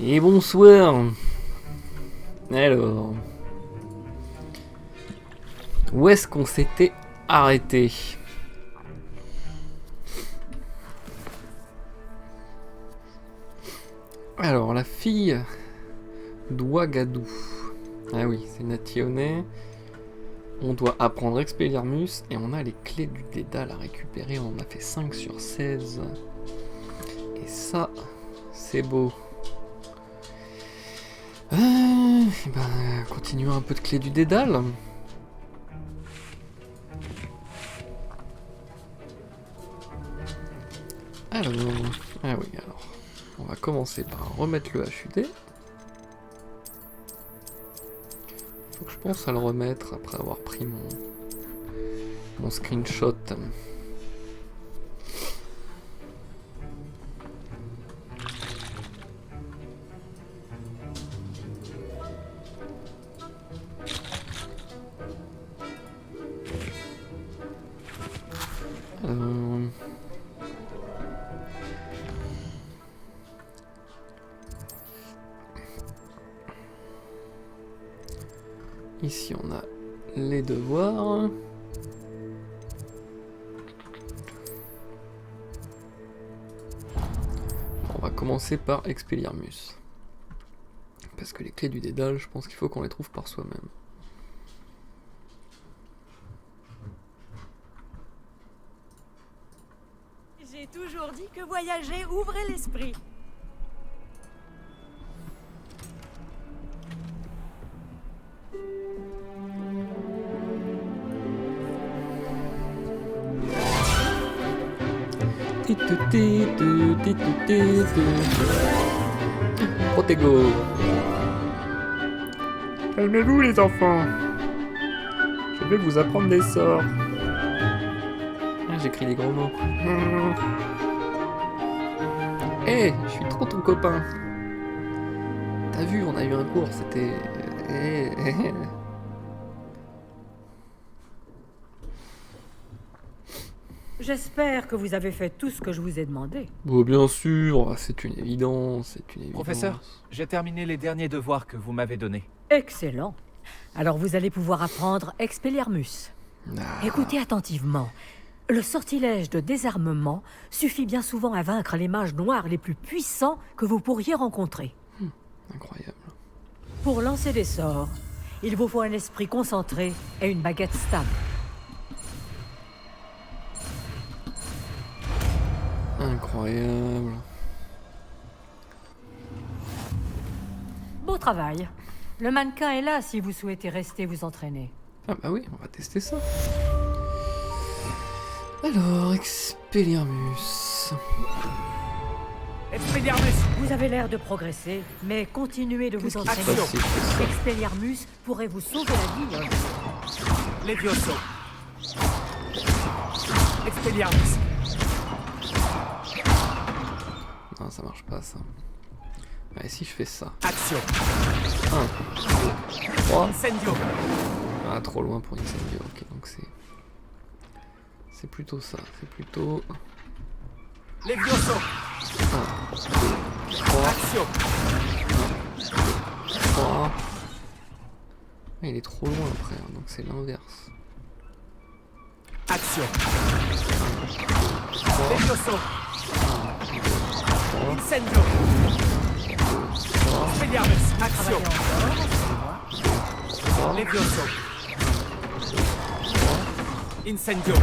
Et bonsoir. Alors, où est-ce qu'on s'était arrêté? Alors, la fille d'Ouagadou. Ah oui, c'est Nationet. On doit apprendre Expelliarmus et on a les clés du Dédale à récupérer. On en a fait 5 sur 16. Et ça, c'est beau. Continuons un peu de clés du Dédale. Alors, ah oui, alors, on va commencer par remettre le HUD. Faut que je pense à le remettre après avoir pris mon screenshot. Ici on a les devoirs. On va commencer par Expelliarmus. Parce que les clés du Dédale, je pense qu'il faut qu'on les trouve par soi-même. J'ai toujours dit que voyager ouvrait l'esprit. Protego. Calmez-vous les enfants. Je vais vous apprendre des sorts. Ah, j'écris des gros mots. Hé, je suis trop ton copain. T'as vu, on a eu un cours, c'était... J'espère que vous avez fait tout ce que je vous ai demandé. Bon, bien sûr, c'est une évidence, c'est une évidence. Professeur, j'ai terminé les derniers devoirs que vous m'avez donnés. Excellent. Alors vous allez pouvoir apprendre Expelliarmus. Ah, Écoutez attentivement. Le sortilège de désarmement suffit bien souvent à vaincre les mages noirs les plus puissants que vous pourriez rencontrer. incroyable. Pour lancer des sorts, il vous faut un esprit concentré et une baguette stable. Incroyable. Beau travail. Le mannequin est là si vous souhaitez rester vous entraîner. Ah bah oui, on va tester ça. Alors, Expelliarmus. Expelliarmus! Vous avez l'air de progresser, mais continuez de vous Qu'est-ce qui se entraîner. passe si je fais ça? Expelliarmus pourrait vous sauver la vie. Levioso! Expelliarmus! Non, ça marche pas ça. Ouais, si je fais ça. Action! 1, 2, 3. Incendio! Ah, trop loin pour Incendio. Ok, donc c'est... C'est plutôt ça. C'est plutôt... Levioso! 1, 2, 3. Action! 3. Il est trop loin après, hein, donc c'est l'inverse. Action! 3, Levioso! 3, Incendio! 3, Expelliarmus! Action! Travaillez encore. 3. Levioso! Incendio!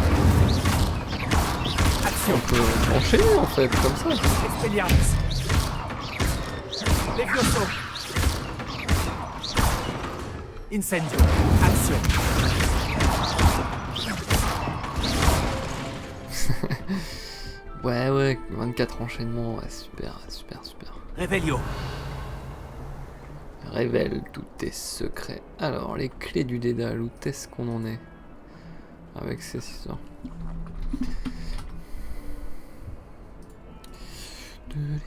Action! On peut enchaîner en fait, comme ça. Expelliarmus! Levioso! Incendio! Action! Ouais, 24 enchaînements, ouais, super. Revelio! Révèle tous tes secrets. Alors, les clés du Dédale, où est-ce qu'on en est avec ces histoires?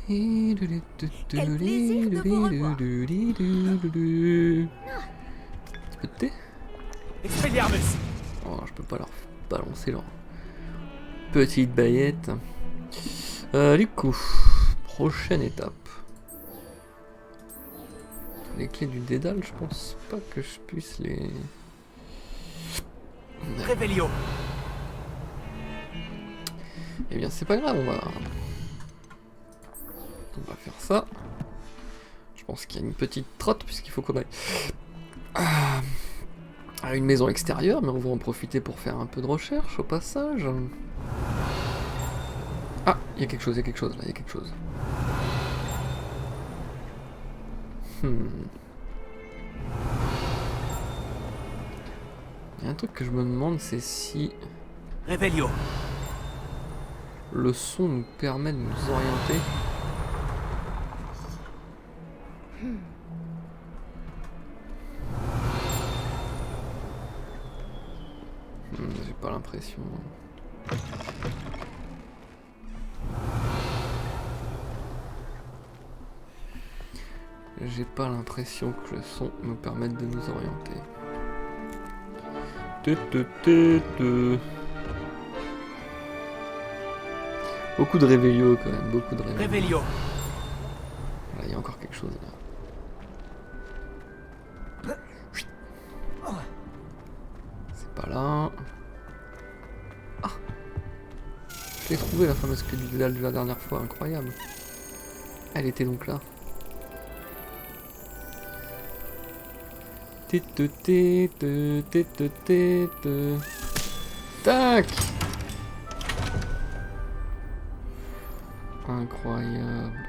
Quel plaisir de vous revoir. Tu peux te tais? Expelliarmus! Oh, je peux pas leur balancer leur petite baguette. Du coup, prochaine étape. Les clés du dédale, je pense pas que je puisse les... Revelio. Eh bien, c'est pas grave, on va faire ça. Je pense qu'il y a une petite trotte, puisqu'il faut qu'on aille à une maison extérieure, mais on va en profiter pour faire un peu de recherche au passage. Ah, il y a quelque chose, là, il y a quelque chose. Il y a un truc que je me demande, c'est si Revelio. le son nous permet de nous orienter. J'ai pas l'impression. J'ai pas l'impression que le son nous permette de nous orienter. Beaucoup de réveillot quand même, beaucoup de réveillot. Revelio. Voilà, il y a encore quelque chose là. C'est pas là. Ah, je l'ai trouvé, la fameuse clé du dédale de la dernière fois, incroyable. Elle était donc là. Tac. Incroyable.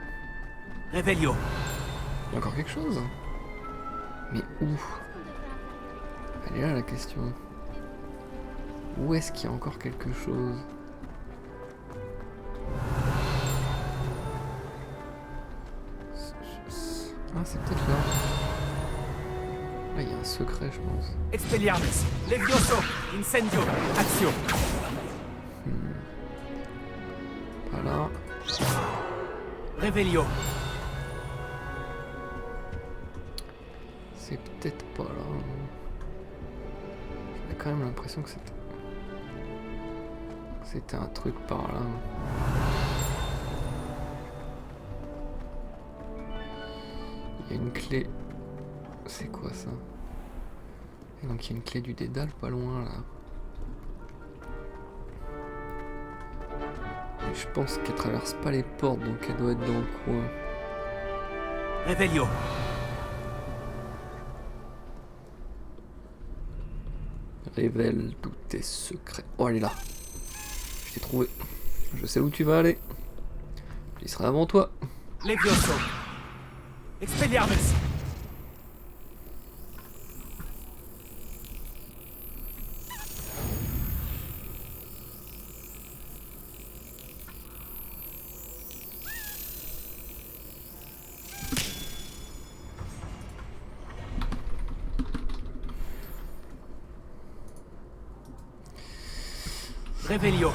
Revelio. Il y a encore quelque chose. Mais où? Elle est là la question. Où est-ce qu'il y a encore quelque chose? Ah, c'est peut-être là. Là, il y a un secret, je pense. Expelliarmus. Levioso. Incendio. Accio. Pas là. Revelio. C'est peut-être pas là. J'avais quand même l'impression que c'était un truc par là. Il y a une clé. C'est quoi ça? Et donc il y a une clé du dédale pas loin là. Et je pense qu'elle traverse pas les portes, donc elle doit être dans le coin. Revelio. Révèle tous tes secrets. Oh, elle est là. Je t'ai trouvé. Je sais où tu vas aller. J'y serai avant toi. Levioso. Expelliarmus. Revelio.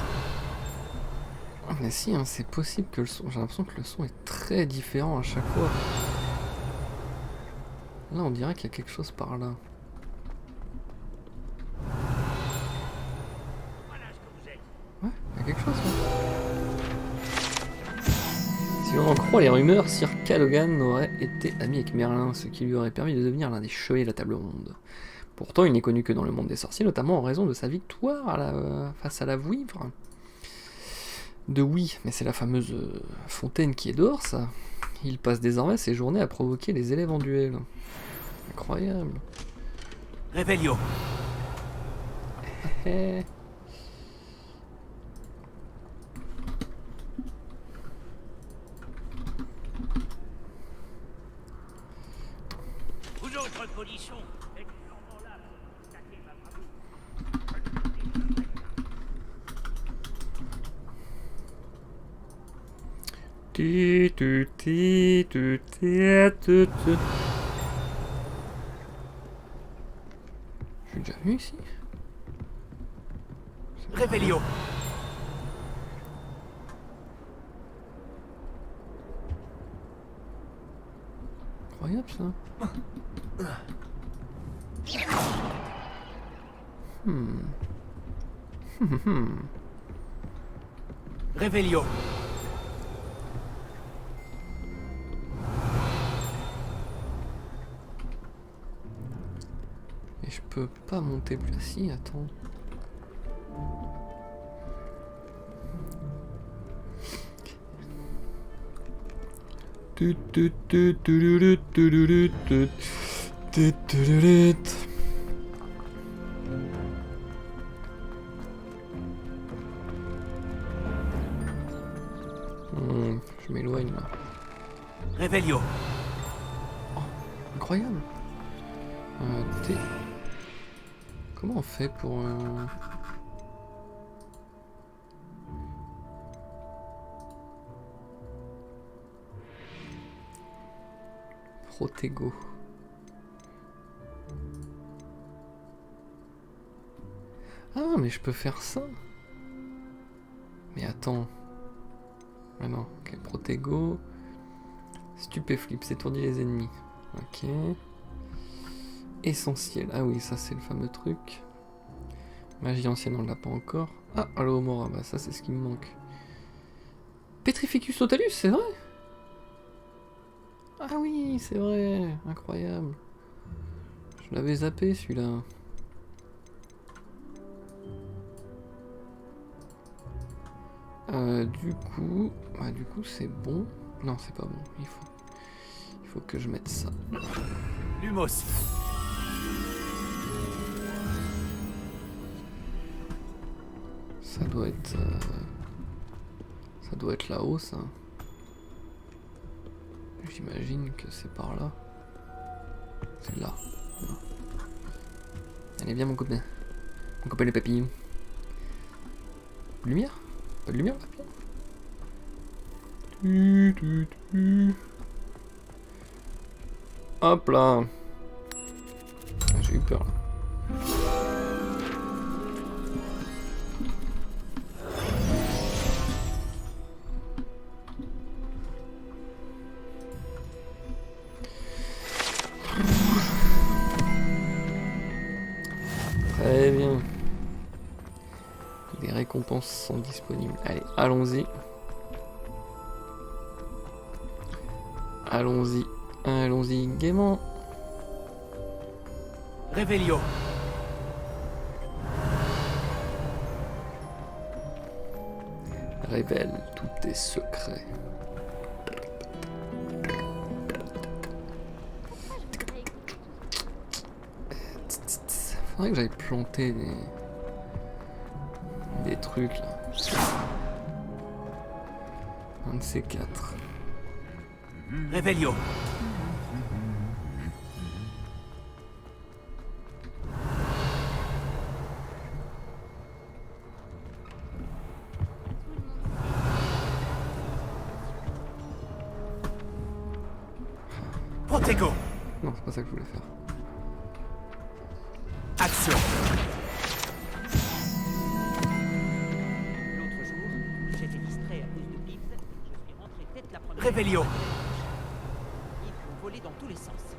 Mais si, hein, c'est possible que le son... J'ai l'impression que le son est très différent à chaque fois. Là, on dirait qu'il y a quelque chose par là. Ouais, il y a quelque chose là. Si l'on en croit les rumeurs, Sir Calogan aurait été ami avec Merlin, ce qui lui aurait permis de devenir l'un des chevaliers de la table ronde. Pourtant, il n'est connu que dans le monde des sorciers, notamment en raison de sa victoire face à la vouivre. De oui, mais c'est la fameuse fontaine qui est dehors, ça. Il passe désormais ses journées à provoquer les élèves en duel. Incroyable. Revelio. Vous autres polissons, êtes encore là pour constater ma bravoure. Je suis déjà venu ici. Revelio. Incroyable ça. Revelio. Et je peux pas monter plus. Ah si, attends. Tut, tut, tut, tudulut, tudulut, tut, tut, tudulut. Je m'éloigne là. Revelio. Incroyable. T. Comment on fait pour... Protego. Ah, mais je peux faire ça. Mais attends. Ah non, ok, Protego. Stupéflip, s'étourdit les ennemis. Ok. Essentiel. Ah oui, ça c'est le fameux truc. Magie ancienne, on l'a pas encore. Ah, Allo Mora, bah ça c'est ce qui me manque. Petrificus Totalus, c'est vrai? Ah oui, c'est vrai, incroyable. Je l'avais zappé celui-là. Du coup c'est bon. Non, c'est pas bon. Il faut que je mette ça. Lumos. Ça doit être là-haut, ça. J'imagine que c'est par là. C'est là. Voilà. Allez, viens mon copain. Mon copain le papillon. Lumière? Pas de lumière, papillon? Hop là. Ah, j'ai eu peur là. Très bien. Les récompenses sont disponibles. Allez, allons-y. Allons-y. Allons-y gaiement. Revelio. Révèle tous tes secrets. Faudrait que j'aille planter des trucs là. Un de ces quatre. Revelio. Protego. Non, c'est pas ça que je voulais faire. Action. L'autre jour, j'étais distrait à cause de Pibbs. Je suis rentré tête la première. Revelio. Ils ont volé dans tous les sens.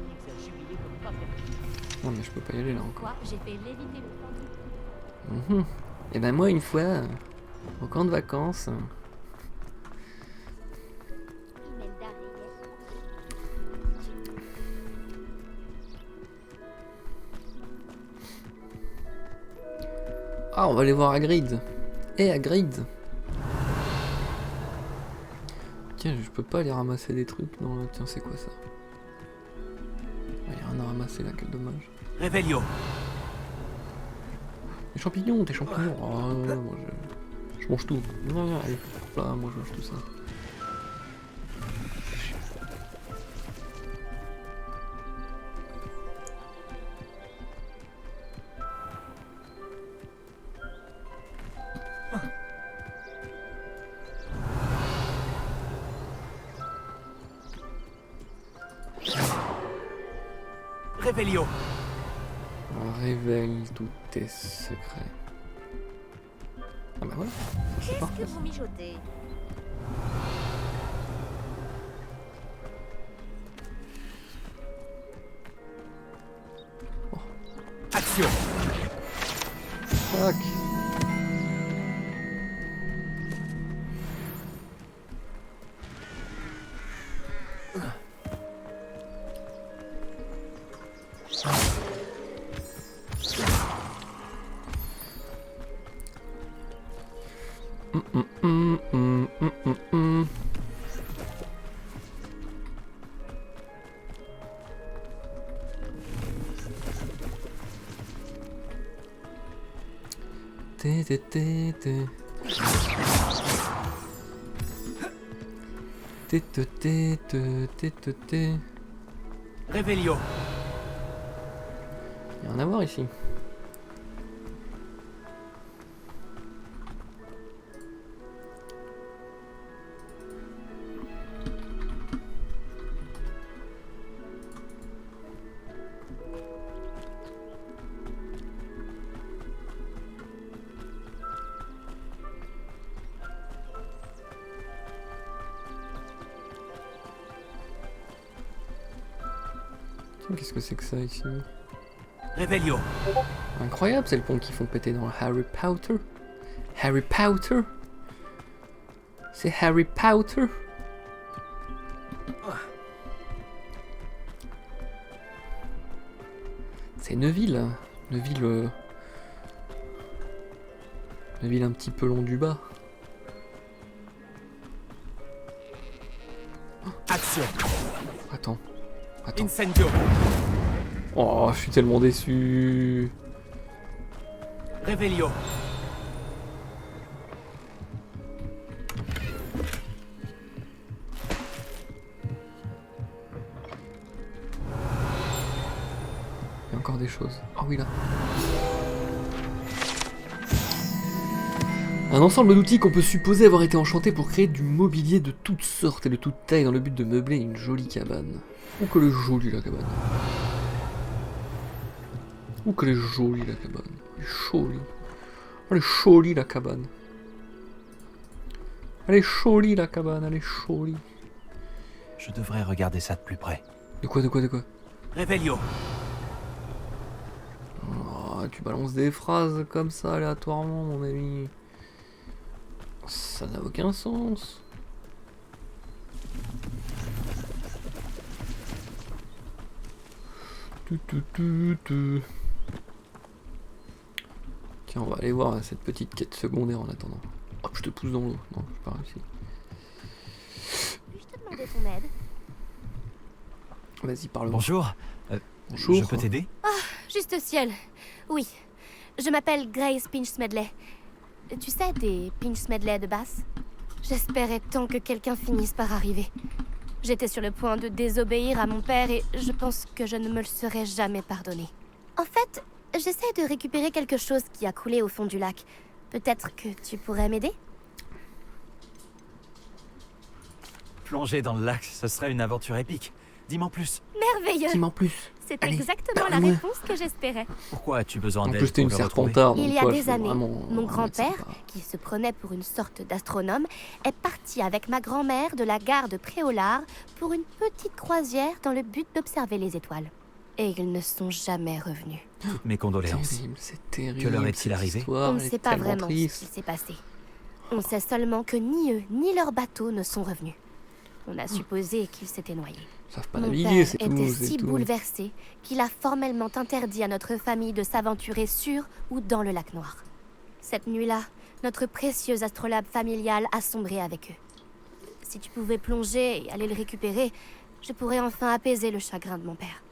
Pibbs a jubilé comme pas permis. Non mais je peux pas y aller là encore. Quoi? J'ai fait léviter le temps. Et ben moi une fois, au camp de vacances, Imelda Reyes. ah on va aller voir Hagrid. Hagrid. Tiens, je peux pas aller ramasser des trucs dans le... Tiens, c'est quoi ça? Il y a rien à ramasser là, quel dommage. Revelio. Des champignons, des champignons. Oh, moi je mange tout. Non, allez, hop là, moi je mange tout ça. Revelio. Révèle tous tes secrets. Ah bah voilà, ça c'est Qu'est-ce parfait. que vous mijotez? Action. Tac. Té, té, té, té. Té, té, té, té, té, té, té. Revelio. Y'a rien à voir ici. Qu'est-ce que c'est que ça ici? Revelio. Incroyable, c'est le pont qu'ils font péter dans Harry Potter. Harry Potter? C'est Harry Potter? C'est Neuville. Hein. Neuville. Neuville un petit peu long du bas. Action. Attends. Attends. Incendio. Oh, je suis tellement déçu. Revelio. Il y a encore des choses. Ah oui, là. Un ensemble d'outils qu'on peut supposer avoir été enchantés pour créer du mobilier de toutes sortes et de toutes tailles dans le but de meubler une jolie cabane. Ou que le jolie la cabane. Ou que les jolie la cabane. Elle est jolie. Elle est jolie la cabane. Elle est jolie la cabane, elle est jolie. Je devrais regarder ça de plus près. De quoi? Revelio. Oh, tu balances des phrases comme ça aléatoirement, mon ami. Ça n'a aucun sens. Tiens, on va aller voir cette petite quête secondaire en attendant. Hop, je te pousse dans l'eau. Non, je pas réussi. Puis-je te demander ton aide? Vas-y, parle. Bonjour. Bonjour. Je peux t'aider? Juste au ciel. Oui. Je m'appelle Grace Pinch Smedley. Tu sais, des Pinch Smedley de Bass? J'espérais tant que quelqu'un finisse par arriver. J'étais sur le point de désobéir à mon père et je pense que je ne me le serais jamais pardonné. En fait, j'essaie de récupérer quelque chose qui a coulé au fond du lac. Peut-être que tu pourrais m'aider? Plonger dans le lac, ce serait une aventure épique. Dis-moi plus. Merveilleux! Dis-moi plus. C'est Allez, exactement la parle-moi. réponse que j'espérais. Pourquoi as-tu besoin En d'aide plus, t'es une pour le retrouver? serpentarde. Il donc y a toi, des je peux années, vraiment mon mettre grand-père, ça. qui se prenait pour une sorte d'astronome, est parti avec ma grand-mère de la gare de Préolard pour une petite croisière dans le but d'observer les étoiles. Et ils ne sont jamais revenus. Toutes mes condoléances. Terrible, c'est terrible. Que leur est-il cette arrivé? histoire, On ne elle est sait pas tellement vraiment ce qui triste. s'est passé. On sait seulement que ni eux, ni leur bateau ne sont revenus. On a supposé qu'ils s'étaient noyés. Ils savent pas Mon naviguer, père c'est tout. était c'est si tout. bouleversé qu'il a formellement interdit à notre famille de s'aventurer sur ou dans le lac Noir. Cette nuit-là, notre précieux astrolabe familial a sombré avec eux. Si tu pouvais plonger et aller le récupérer, je pourrais enfin apaiser le chagrin de mon père.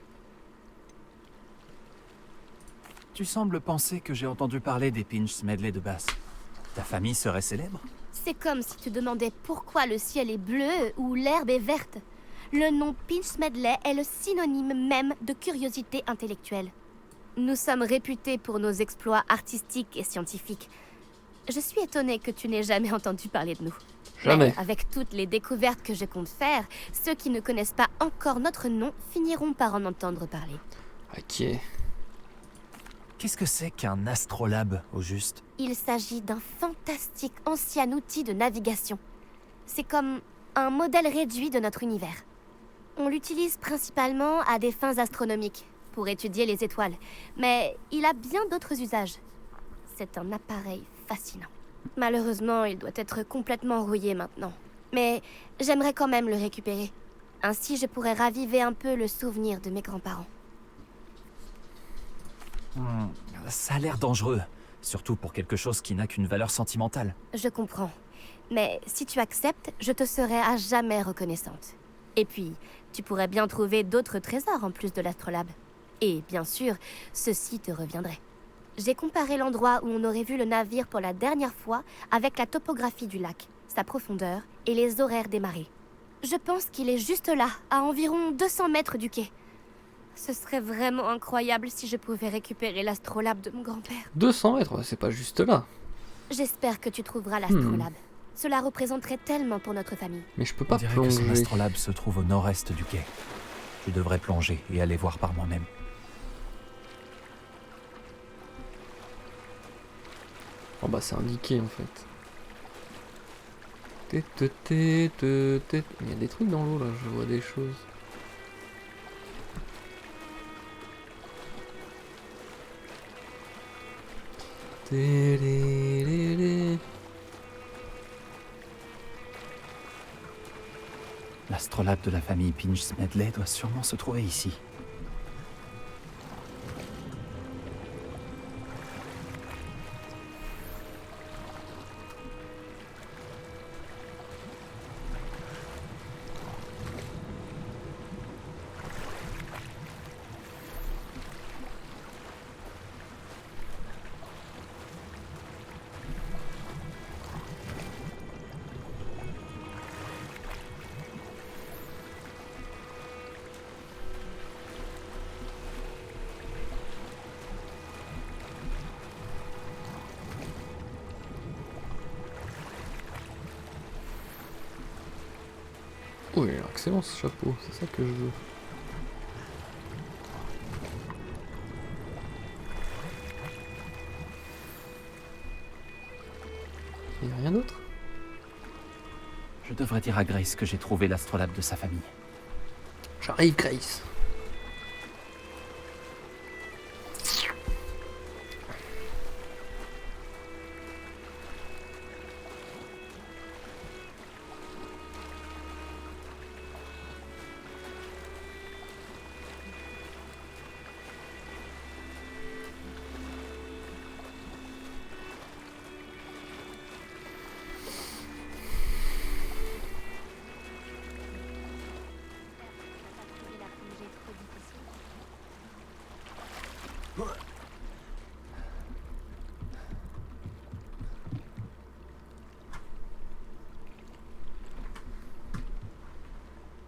Tu sembles penser que j'ai entendu parler des Pinch Smedley de Bass. Ta famille serait célèbre? C'est comme si tu demandais pourquoi le ciel est bleu ou l'herbe est verte. Le nom Pinch Smedley est le synonyme même de curiosité intellectuelle. Nous sommes réputés pour nos exploits artistiques et scientifiques. Je suis étonnée que tu n'aies jamais entendu parler de nous. Jamais. Mais avec toutes les découvertes que je compte faire, ceux qui ne connaissent pas encore notre nom finiront par en entendre parler. Ok. Qu'est-ce que c'est qu'un astrolabe, au juste? Il s'agit d'un fantastique ancien outil de navigation. C'est comme un modèle réduit de notre univers. On l'utilise principalement à des fins astronomiques, pour étudier les étoiles, mais il a bien d'autres usages. C'est un appareil fascinant. Malheureusement, il doit être complètement rouillé maintenant. Mais j'aimerais quand même le récupérer. Ainsi, je pourrais raviver un peu le souvenir de mes grands-parents. Ça a l'air dangereux, surtout pour quelque chose qui n'a qu'une valeur sentimentale. Je comprends. Mais si tu acceptes, je te serai à jamais reconnaissante. Et puis, tu pourrais bien trouver d'autres trésors en plus de l'astrolabe. Et bien sûr, ceci te reviendrait. J'ai comparé l'endroit où on aurait vu le navire pour la dernière fois avec la topographie du lac, sa profondeur et les horaires des marées. Je pense qu'il est juste là, à environ 200 mètres du quai. Ce serait vraiment incroyable si je pouvais récupérer l'astrolabe de mon grand-père. 200 mètres, c'est pas juste là. J'espère que tu trouveras l'astrolabe. Cela représenterait tellement pour notre famille. Mais je peux On pas dirait que son plonger. astrolabe se trouve au nord-est du quai. Je devrais plonger et aller voir par moi-même. Oh bah c'est indiqué en fait. Il y a des trucs dans l'eau là, je vois des choses. L'astrolabe de la famille Pinch Smedley doit sûrement se trouver ici. Oh, il a l'air excellent ce chapeau, c'est ça que je veux. Il n'y a rien d'autre? Je devrais dire à Grace que j'ai trouvé l'astrolabe de sa famille. J'arrive, Grace.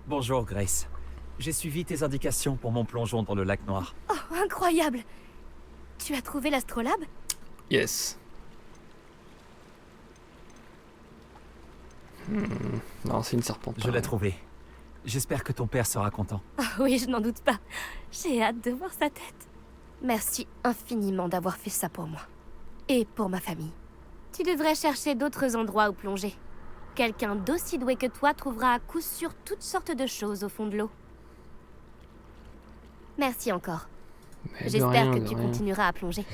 Bonjour Grace. J'ai suivi tes indications pour mon plongeon dans le lac Noir. Oh, incroyable! Tu as trouvé l'astrolabe? Yes. Non, c'est une serpentine. Je l'ai trouvé. J'espère que ton père sera content. Ah oui, je n'en doute pas. J'ai hâte de voir sa tête. Merci infiniment d'avoir fait ça pour moi. Et pour ma famille. Tu devrais chercher d'autres endroits où plonger. Quelqu'un d'aussi doué que toi trouvera à coup sûr toutes sortes de choses au fond de l'eau. Merci encore. Mais de J'espère rien, que de tu rien. continueras à plonger.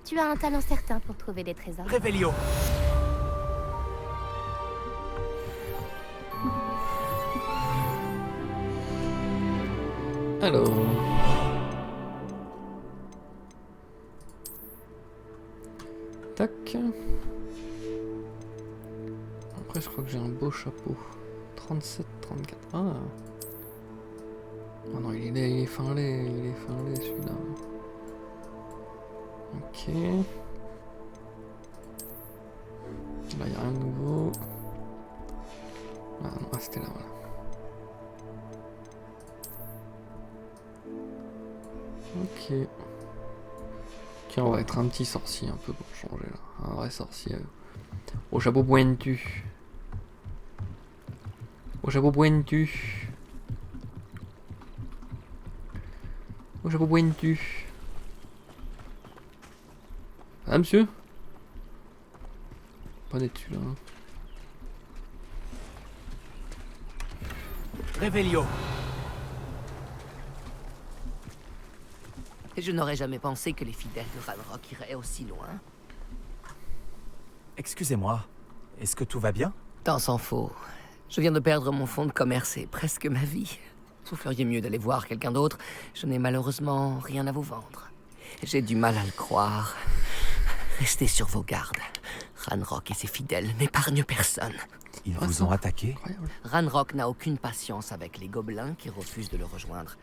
Tu as un talent certain pour trouver des trésors. Révélio. Alors. Tac. Après, je crois que j'ai un beau chapeau. 37, 34. Ah. Oh non, il est fin laid, celui-là. Ok. Là, il n'y a rien de nouveau. Ah non, ah, c'était là, voilà. Ok. Ok, on va être un petit sorcier un peu pour changer là. Un vrai sorcier. Au chapeau pointu. Au chapeau pointu. Au chapeau pointu. Ah monsieur? Pas d'être celui-là. Hein. Révélio. Et je n'aurais jamais pensé que les fidèles de Ranrock iraient aussi loin. Excusez-moi. Est-ce que tout va bien? Tant s'en faut. Je viens de perdre mon fonds de commerce et presque ma vie. Vous feriez mieux d'aller voir quelqu'un d'autre. Je n'ai malheureusement rien à vous vendre. J'ai du mal à le croire. Restez sur vos gardes. Ranrock et ses fidèles n'épargnent personne. Ils Ah, vous ça. ont attaqué? Incroyable. Ranrock n'a aucune patience avec les gobelins qui refusent de le rejoindre.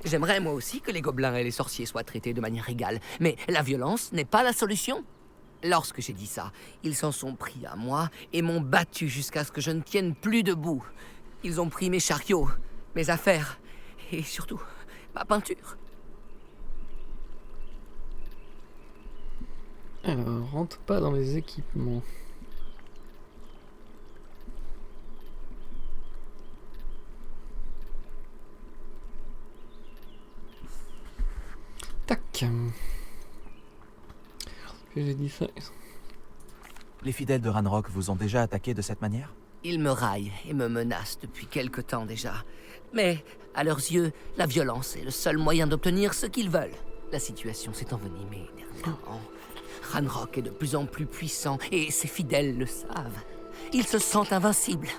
J'aimerais moi aussi que les gobelins et les sorciers soient traités de manière égale, mais la violence n'est pas la solution. Lorsque j'ai dit ça, ils s'en sont pris à moi et m'ont battu jusqu'à ce que je ne tienne plus debout. Ils ont pris mes chariots, mes affaires et surtout ma peinture. Alors, rentre pas dans les équipements. Tac. Que j'ai dit ça. Les fidèles de Ranrock vous ont déjà attaqué de cette manière? Ils me raillent et me menacent depuis quelque temps déjà. Mais, à leurs yeux, la violence est le seul moyen d'obtenir ce qu'ils veulent. La situation s'est envenimée dernièrement. Ranrock est de plus en plus puissant et ses fidèles le savent. Ils se sentent invincibles.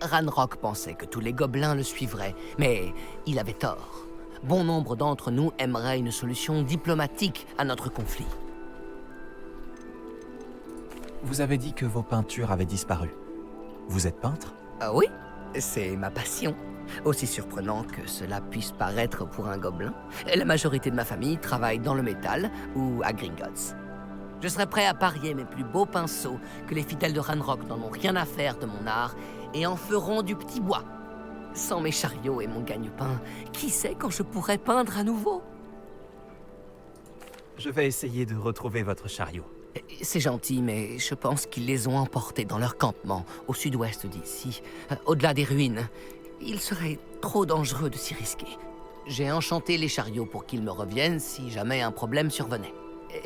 Ranrock pensait que tous les gobelins le suivraient, mais il avait tort. Bon nombre d'entre nous aimeraient une solution diplomatique à notre conflit. Vous avez dit que vos peintures avaient disparu. Vous êtes peintre? Ah oui, c'est ma passion. Aussi surprenant que cela puisse paraître pour un gobelin, la majorité de ma famille travaille dans le métal ou à Gringotts. Je serais prêt à parier mes plus beaux pinceaux que les fidèles de Ranrock n'en ont rien à faire de mon art et en feront du petit bois. Sans mes chariots et mon gagne-pain, qui sait quand je pourrais peindre à nouveau? Je vais essayer de retrouver votre chariot. C'est gentil, mais je pense qu'ils les ont emportés dans leur campement, au sud-ouest d'ici, au-delà des ruines. Il serait trop dangereux de s'y risquer. J'ai enchanté les chariots pour qu'ils me reviennent si jamais un problème survenait.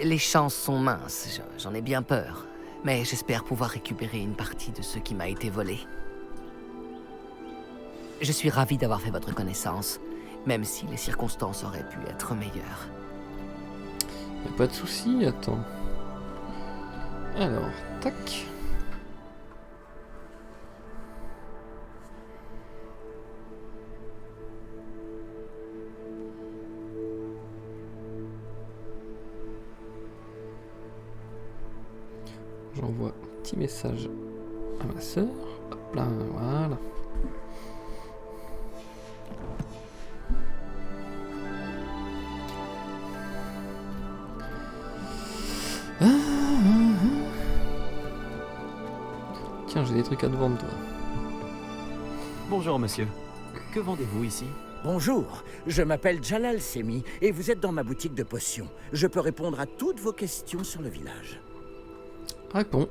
Les chances sont minces, j'en ai bien peur. Mais j'espère pouvoir récupérer une partie de ce qui m'a été volé. Je suis ravi d'avoir fait votre connaissance, même si les circonstances auraient pu être meilleures. Y'a pas de souci, attends. Alors, tac. J'envoie un petit message à ma sœur. Hop là, voilà. Tiens, j'ai des trucs à te vendre, toi. Bonjour, monsieur. Que vendez-vous ici? Bonjour, je m'appelle Jalal Semi et vous êtes dans ma boutique de potions. Je peux répondre à toutes vos questions sur le village. Réponds.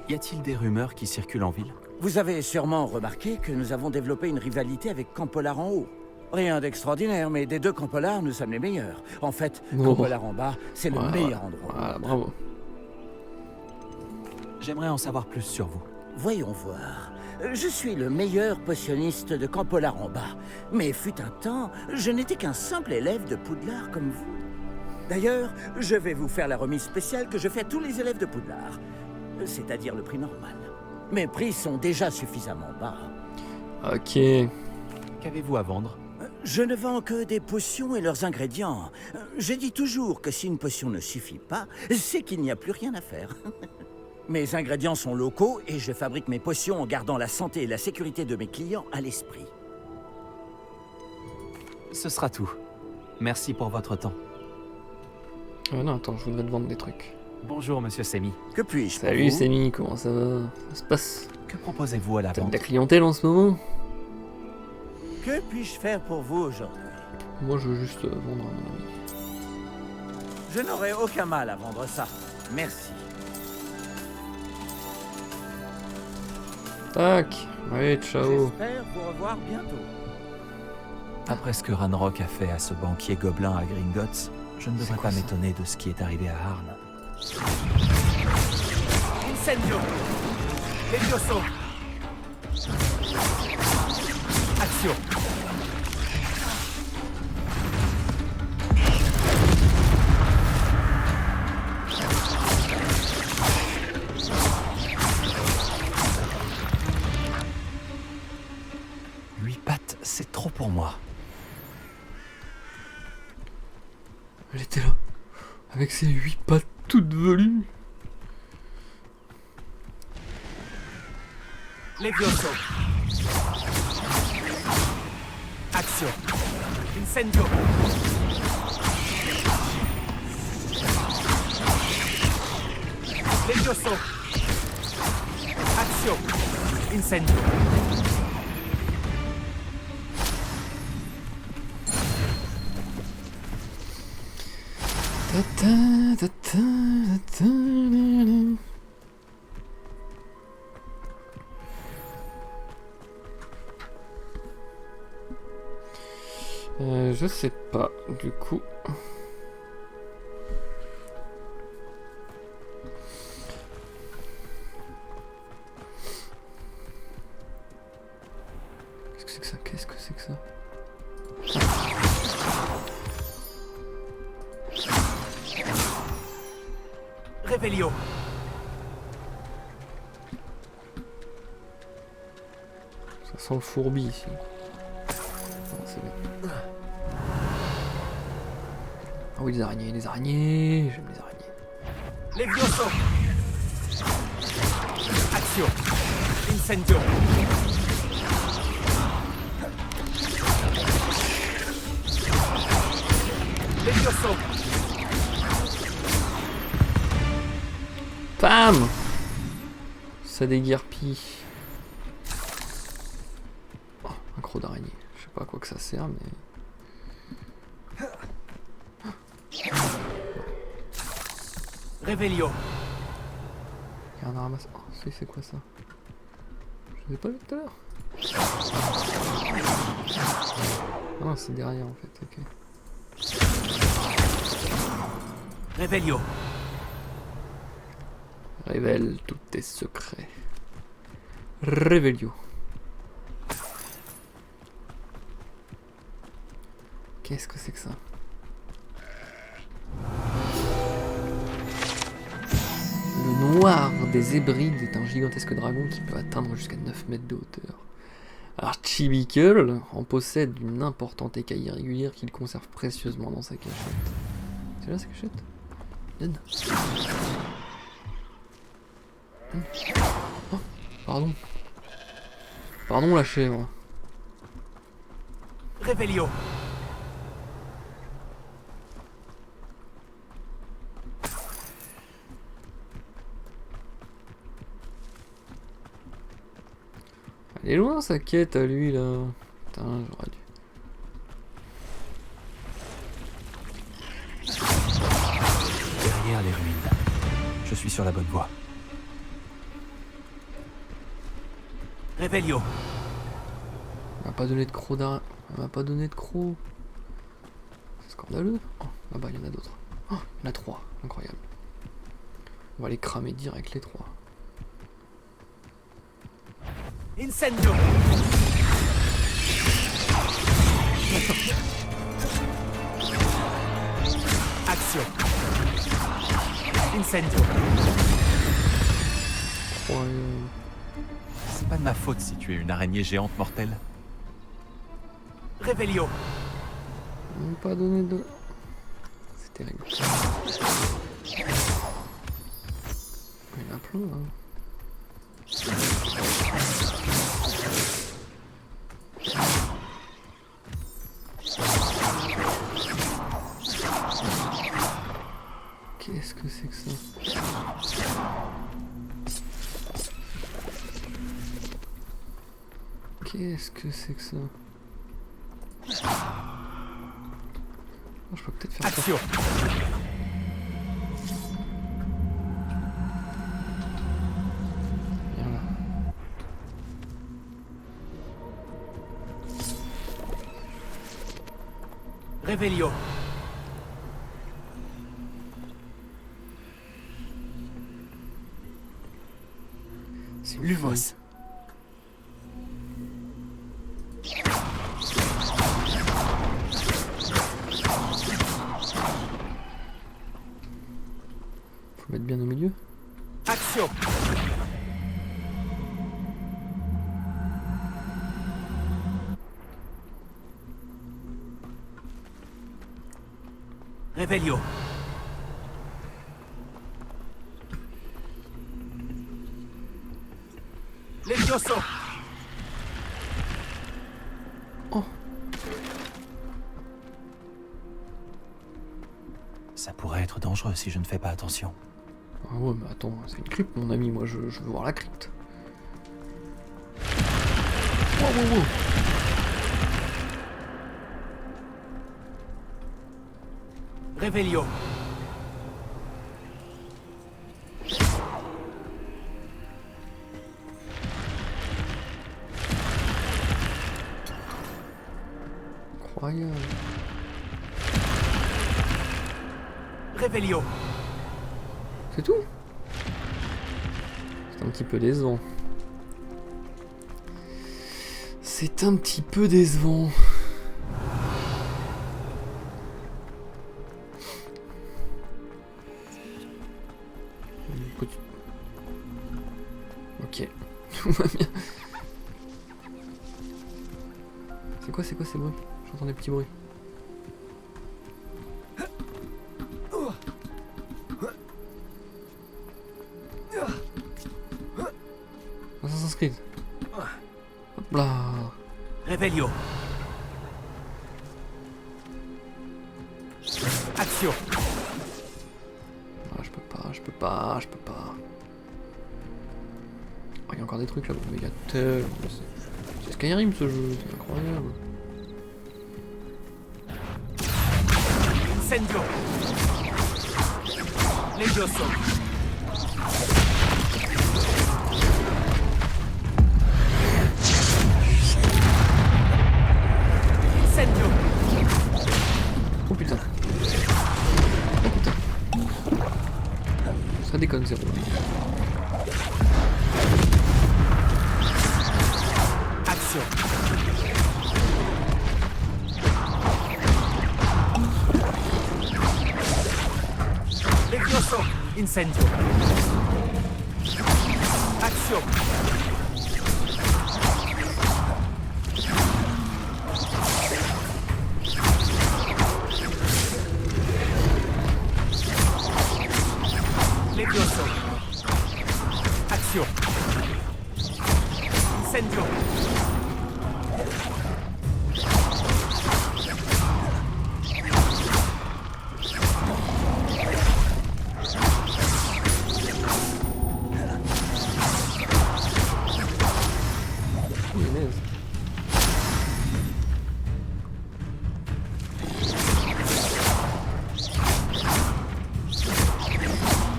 Y a-t-il des rumeurs qui circulent en ville? Vous avez sûrement remarqué que nous avons développé une rivalité avec Campolar en haut. Rien d'extraordinaire, mais des deux Campolar, nous sommes les meilleurs. En fait, Oh. Campolar en bas, c'est le Ouais, meilleur ouais. endroit. Voilà, bravo. J'aimerais en savoir plus sur vous. Voyons voir. Je suis le meilleur potionniste de Campolar en bas. Mais fut un temps, je n'étais qu'un simple élève de Poudlard comme vous. D'ailleurs, je vais vous faire la remise spéciale que je fais à tous les élèves de Poudlard. C'est-à-dire le prix normal. Mes prix sont déjà suffisamment bas. Ok. Qu'avez-vous à vendre? Je ne vends que des potions et leurs ingrédients. Je dis toujours que si une potion ne suffit pas, c'est qu'il n'y a plus rien à faire. Mes ingrédients sont locaux et je fabrique mes potions en gardant la santé et la sécurité de mes clients à l'esprit. Ce sera tout. Merci pour votre temps. Non, attends, je voudrais te vendre des trucs. Bonjour, monsieur Semi. Que puis-je pour Salut vous? Semi, comment ça va? Ça se passe? Que proposez-vous à la T'as de vente? la clientèle en ce moment? Que puis-je faire pour vous aujourd'hui? Moi, je veux juste vendre à mon ami. Je n'aurai aucun mal à vendre ça. Merci. Tac. Allez, ciao. J'espère vous revoir bientôt. Après ce que Ranrock a fait à ce banquier gobelin à Gringotts, je ne devrais quoi, pas ça? m'étonner de ce qui est arrivé à Harn. Incendio! Levioso! Action! Huit pattes, c'est trop pour moi. Elle était là. Avec ses 8 pattes toutes velues. Levioso! Action. Incendio. Levioso. Action. Incendio. Je sais pas, du coup. Qu'est-ce que c'est que ça? Qu'est-ce que c'est que ça? Revelio. Ça sent le fourbi ici. Non, c'est bon. Ah oui, les araignées, j'aime les araignées. Levioso. Action. Incendio. Levioso. Pam! Ça déguerpille. Oh, un croc d'araignée. Je sais pas à quoi que ça sert, mais... Revelio. Il y a un ramasse. Oh, c'est quoi ça? Je l'ai pas vu tout à l'heure. Ah non, c'est derrière en fait, ok. Revelio. Révèle tous tes secrets. Revelio. Qu'est-ce que c'est que ça? Le noir des Hébrides est un gigantesque dragon qui peut atteindre jusqu'à 9 mètres de hauteur. Archibicle en possède une importante écaille irrégulière qu'il conserve précieusement dans sa cachette. C'est là sa cachette? Donne. Oh, pardon. Pardon la chèvre. Revelio. Elle est loin sa quête à lui là. Putain, j'aurais dû. Derrière les ruines. Je suis sur la bonne voie. Revelio. Elle m'a pas donné de croc d'arrêt. Elle m'a pas donné de croc. C'est scandaleux. Oh, là-bas il y en a d'autres. Oh, il y en a 3. Incroyable. On va les cramer direct les 3. Incendio. Action. Incendio. C'est pas de ma faute si tu es une araignée géante mortelle. Revelio. Ils m'ont pas donné de... C'est terrible. Il y en a plein là. Qu'est-ce que c'est que ça? Qu'est-ce que c'est que ça? Oh, je peux peut-être faire Action. ça. Viens là. Revelio. C'est Lumos. Faut mettre bien au milieu. Action. Revelio. Levioso. Oh. Ça pourrait être dangereux si je ne fais pas attention. Ah ouais, mais attends, c'est une crypte, mon ami, moi je veux voir la crypte. Wow, wow, wow. Réveillon. Incroyable. Réveillon. C'est tout? C'est un petit peu décevant. C'est un petit peu décevant. Ok, tout va bien. C'est quoi ces bruits? J'entends des petits bruits. Assassin's Creed. Hop là. Réveillon. Action. Ah, je peux pas. Oh, il y a encore des trucs là-bas, mais il y a tellement... C'est Skyrim ce jeu, c'est incroyable. Incendio. Levioso. Incendio. Oh putain. Oh putain. Ça déconne, zéro. Action. Levioso. Incendio. Action. Levioso. Action. Incendio. Punaise.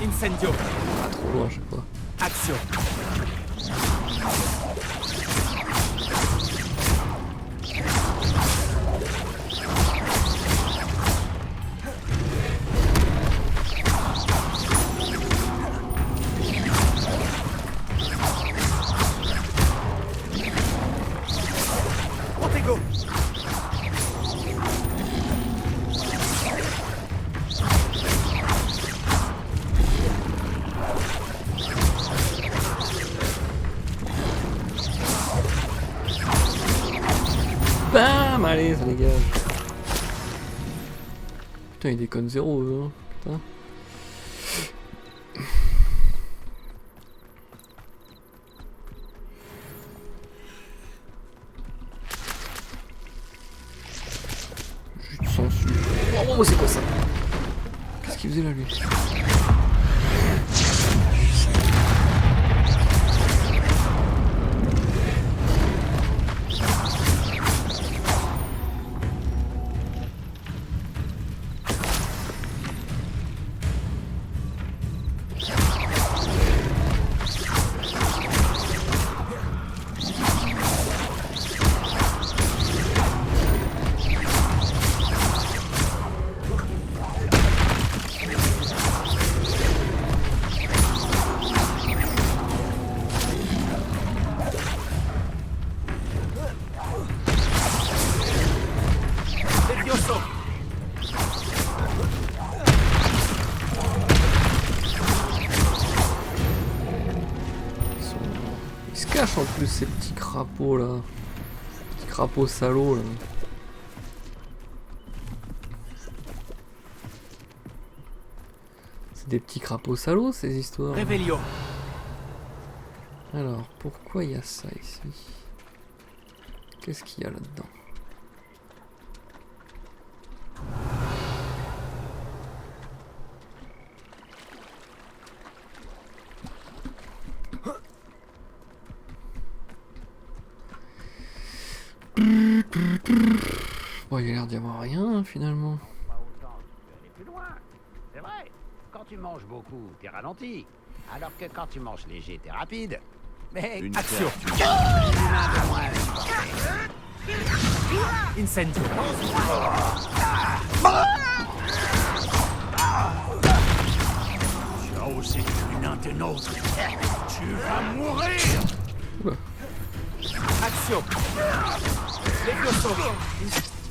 Incendio. Ah, trop loin à chaque fois. Action. Protego. Bam, allez, ça dégage. Putain, il déconne zéro, hein. Putain. Juste sans su. Oh, c'est quoi ça? Qu'est-ce qu'il faisait là, lui? Levioso. Ils se cachent en plus, ces petits crapauds là. Petits crapauds salauds là. C'est des petits crapauds salauds ces histoires. Réveillon. Alors, pourquoi il y a ça ici? Qu'est-ce qu'il y a là-dedans? Bon, il y a l'air d'y avoir rien, finalement. Pas autant, tu peux aller plus loin. C'est vrai. Quand tu manges beaucoup, t'es ralenti. Alors que quand tu manges léger, t'es rapide. Mais Action. Incendio. tu as osé tuer un des nôtres. Tu vas mourir. Action. Levioso.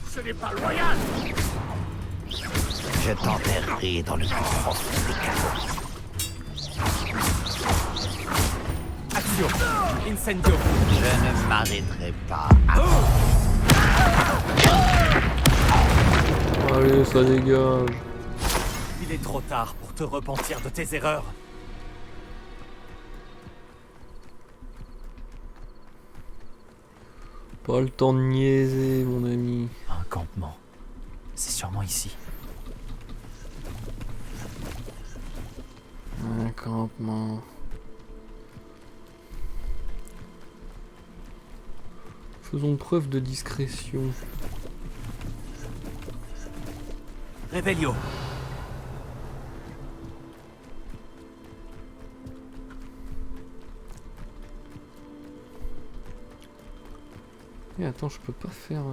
Ce n'est pas loyal. Je t'enterrerai dans le plus profond des caveaux. Action. Incendio. Je ne m'arrêterai pas. Allez, ça dégage. Il est trop tard pour te repentir de tes erreurs. Pas le temps de niaiser, mon ami. Un campement. C'est sûrement ici. Un campement. Faisons preuve de discrétion. Revelio. Et attends, je peux pas faire...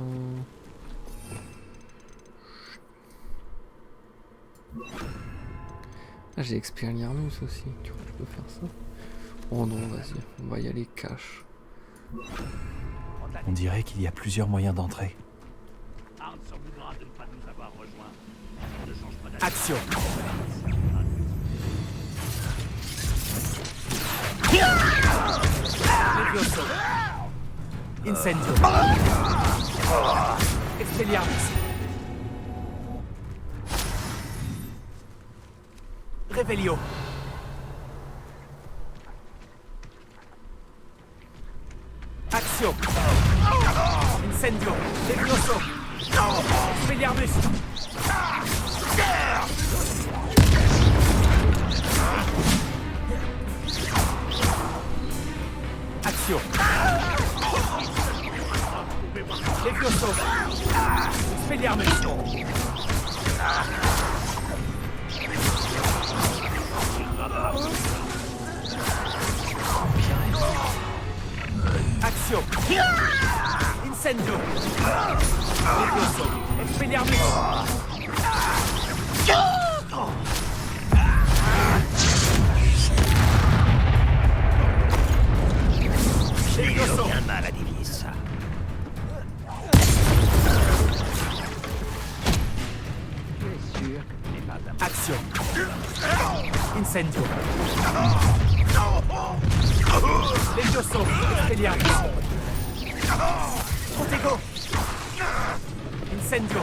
Ah, j'ai Expelliarmus aussi. Tu crois que je peux faire ça? Oh non, vas-y. On va y aller cash. On dirait qu'il y a plusieurs moyens d'entrer. Arne s'en voudra de ne pas nous avoir rejoints. Ne change pas d'avis. Action. Levioso. Incendio. Expelliarmus. Revelio. Action. Incendio. Levioso. Expelliarmus. Action. Levioso. Expelliarmus. Action. Incendio. Levioso. Expelliarmus. J'ai aucun mal à dévier ça. Tu es sûr que tu n'es pas d'un... Action. Incendio. Levioso. Expelliarmus. Protego. Incendio.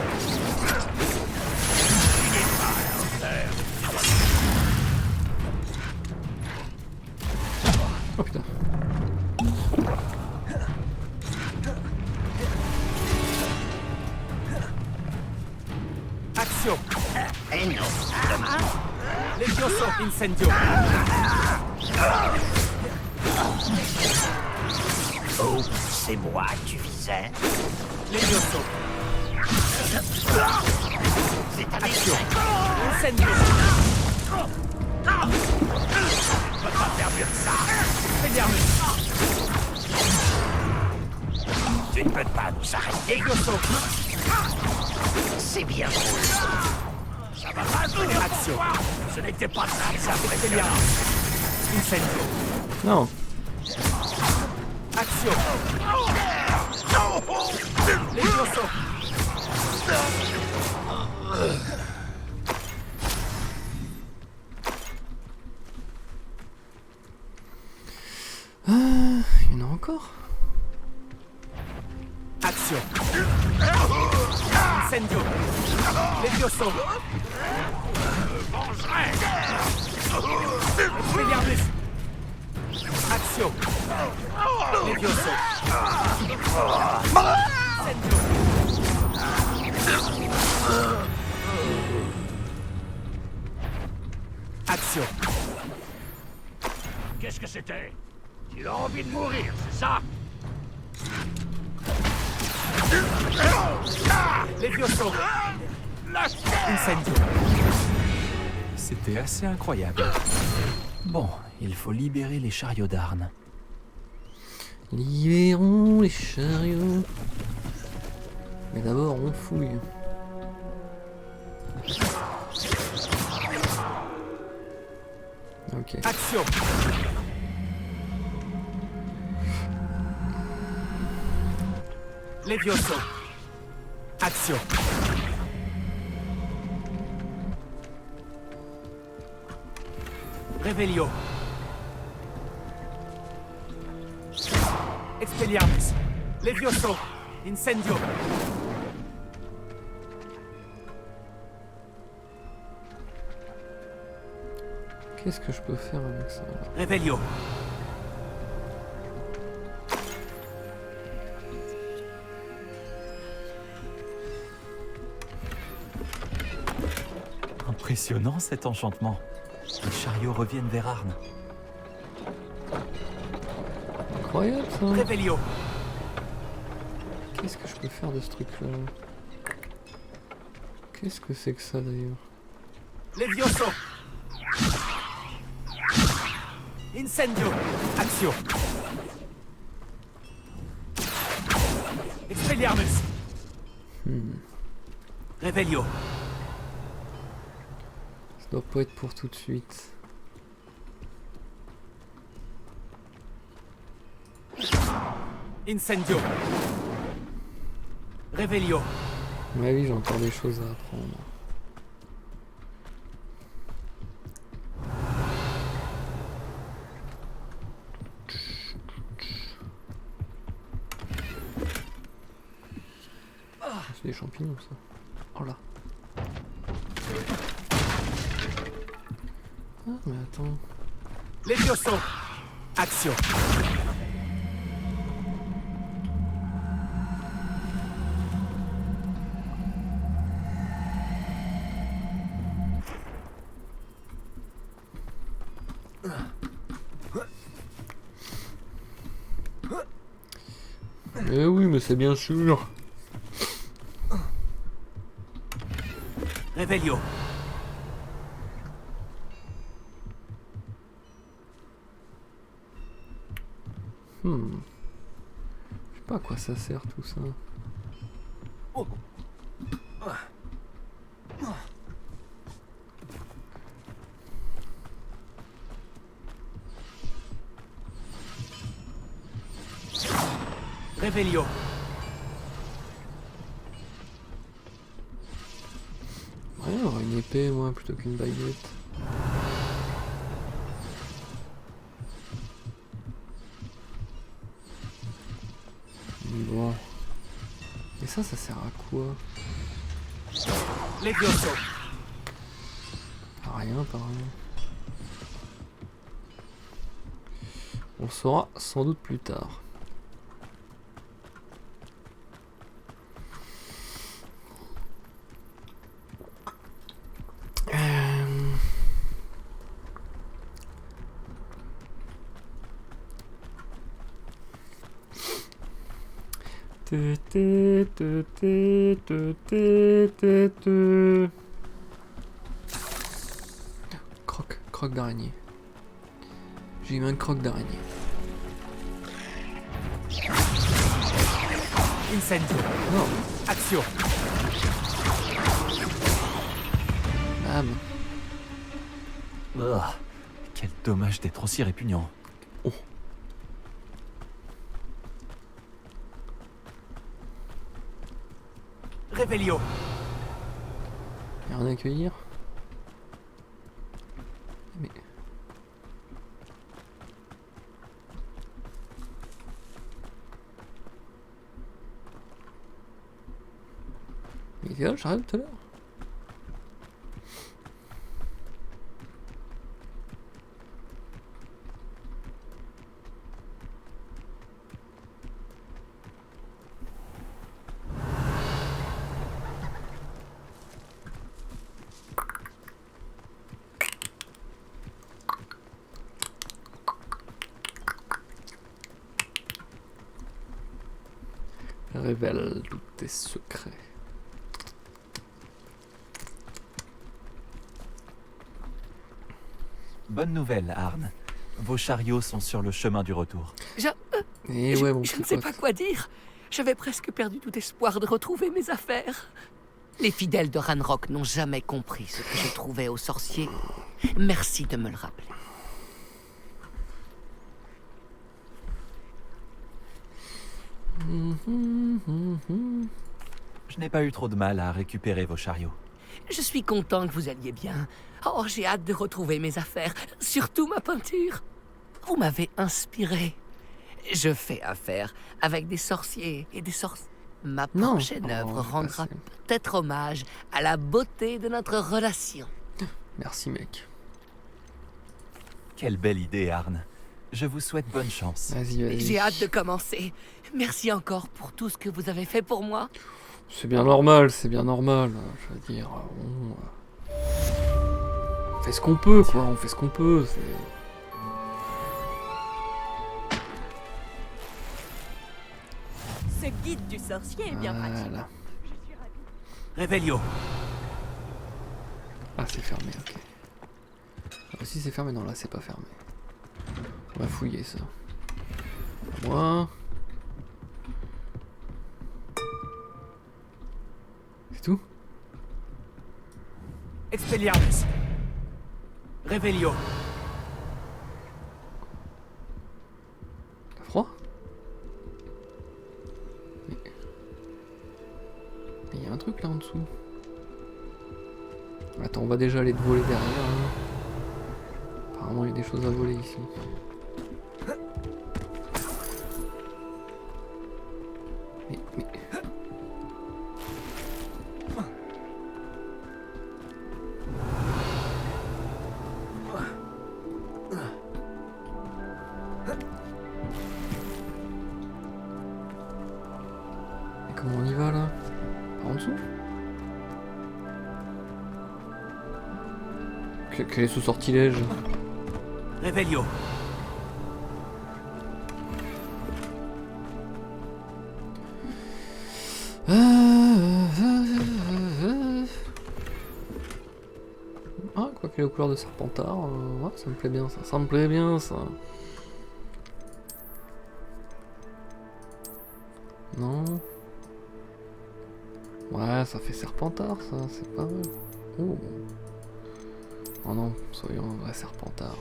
Oh putain. Action. Eh non, dommage. Levioso. Incendio. Oh, c'est moi que tu visais. Levioso. C'est ta Action. mission. Incendio. Je peux pas faire mieux que ça. Expelliarmus. Tu ne peux pas nous arrêter. Levioso. C'est bien drôle. Ça va pas donner Action. Ce n'était pas ça, ça Expelliarmus. Incendio. Non. Action. Levioso. Il y en a encore. Action. Incendio. Levioso. Expelliarmus. Action. Levioso. Incendio. Action. Qu'est-ce que c'était? Tu as envie de mourir, c'est ça? Levioso. Incendio. C'était assez incroyable. Bon, il faut libérer les chariots d'Arne. Libérons les chariots. Mais d'abord, on fouille. Ok. Action. Levioso. Action. Revelio. Expelliarmus. Levioso. Incendio. Qu'est-ce que je peux faire avec ça là? Revelio. Impressionnant cet enchantement. Les chariots reviennent vers Arne. Incroyable ça. Revelio. Qu'est-ce que je peux faire de ce truc là? Qu'est-ce que c'est que ça d'ailleurs? Levioso. Incendio. Action. Expelliarmus. Revelio. Ça doit pas être pour tout de suite. Incendio. Revelio. Ouais, oui, j'ai encore des choses à apprendre. C'est des champignons ça. Oh là. Ah mais attends. Levioso. Action. Eh oui mais c'est bien sûr. Revelio. Je sais pas à quoi ça sert tout ça. Revelio. Ouais, j'aurais une épée moi plutôt qu'une baguette. Bon. Et ça sert à quoi? Levioso. À rien apparemment. On le saura sans doute plus tard. Croque d'araignée. J'ai eu un croque d'araignée. Incendio. Non. Action. Bam. Quel dommage d'être aussi répugnant. Oh. Revelio. Y'a rien à accueillir. Mais... Il était là, j'arrive tout à l'heure. Révèle tous tes secrets. Bonne nouvelle, Arne. Vos chariots sont sur le chemin du retour. Et ouais, mon Je petit ne sais pote. pas quoi dire. J'avais presque perdu tout espoir de retrouver mes affaires. Les fidèles de Ranrock n'ont jamais compris ce que je trouvais aux sorciers. Merci de me le rappeler. Je n'ai pas eu trop de mal à récupérer vos chariots. Je suis content que vous alliez bien. Oh, j'ai hâte de retrouver mes affaires, surtout ma peinture. Vous m'avez inspiré. Je fais affaire avec des sorciers et des sorciers. Ma Non. prochaine Oh, œuvre j'ai rendra passé. peut-être hommage à la beauté de notre relation. Merci, mec. Quelle belle idée, Arne. Je vous souhaite bonne chance. Vas-y, vas-y. J'ai hâte de commencer. Merci encore pour tout ce que vous avez fait pour moi. C'est bien normal, c'est bien normal. Je veux dire, on fait ce qu'on peut, quoi. On fait ce qu'on peut. Ce guide du sorcier est bien pratique. Voilà. Réveillon. Ah, c'est fermé, ok. Là aussi, c'est fermé. Non, là, c'est pas fermé. On va fouiller ça. Moi. C'est tout? Expelliarmus. Réveillon. T'as froid? Mais il y a un truc là en dessous. Attends, on va déjà aller te voler derrière. Hein. Apparemment, il y a des choses à voler ici. Mais... Et comment on y va là? Par en dessous? Quel est ce sortilège? Réveillon. Ah, quoi qu'il est aux couleurs de Serpentard, ouais, ça me plaît bien ça. Ça me plaît bien ça. Non. Ouais, ça fait Serpentard ça, c'est pas mal. Oh. Oh non, soyons un vrai Serpentard.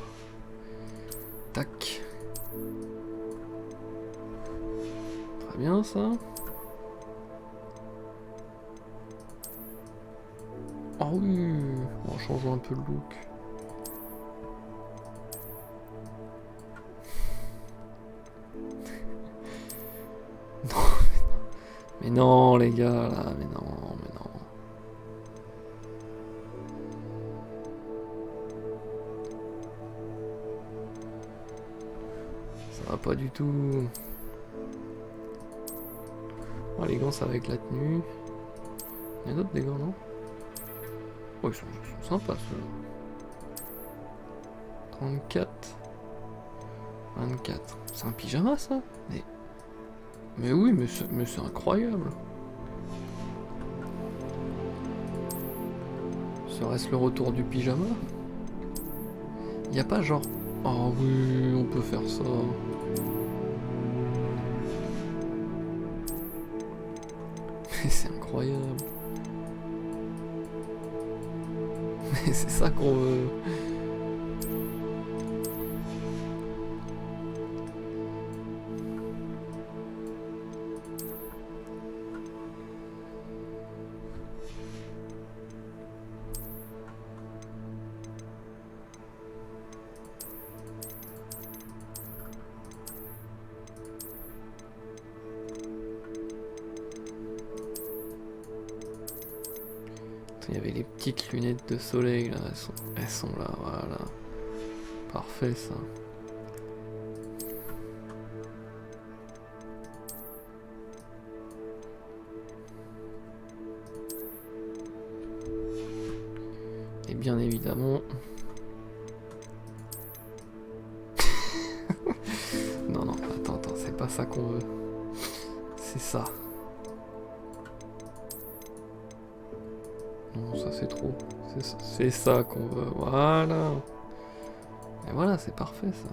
Tac. Très bien ça. Ah oui, en changeant un peu le look. Non, mais non les gars là, mais non, mais non. Ça va pas du tout. Oh, les gants ça va avec la tenue. Il y a d'autres des gants non? Oh, ils sont sympas ceux-là. 34. 24. C'est un pyjama ça? Mais oui, mais c'est incroyable. Serait-ce le retour du pyjama? Y a pas genre... Oh oui, on peut faire ça. Mais c'est incroyable. Mais c'est ça qu'on veut. Il y avait les petites lunettes de soleil là, elles sont là, voilà. Parfait ça. Et bien évidemment... non, non, attends, c'est pas ça qu'on veut. C'est ça. Non, ça c'est trop. C'est ça qu'on veut. Voilà. Et voilà, c'est parfait ça.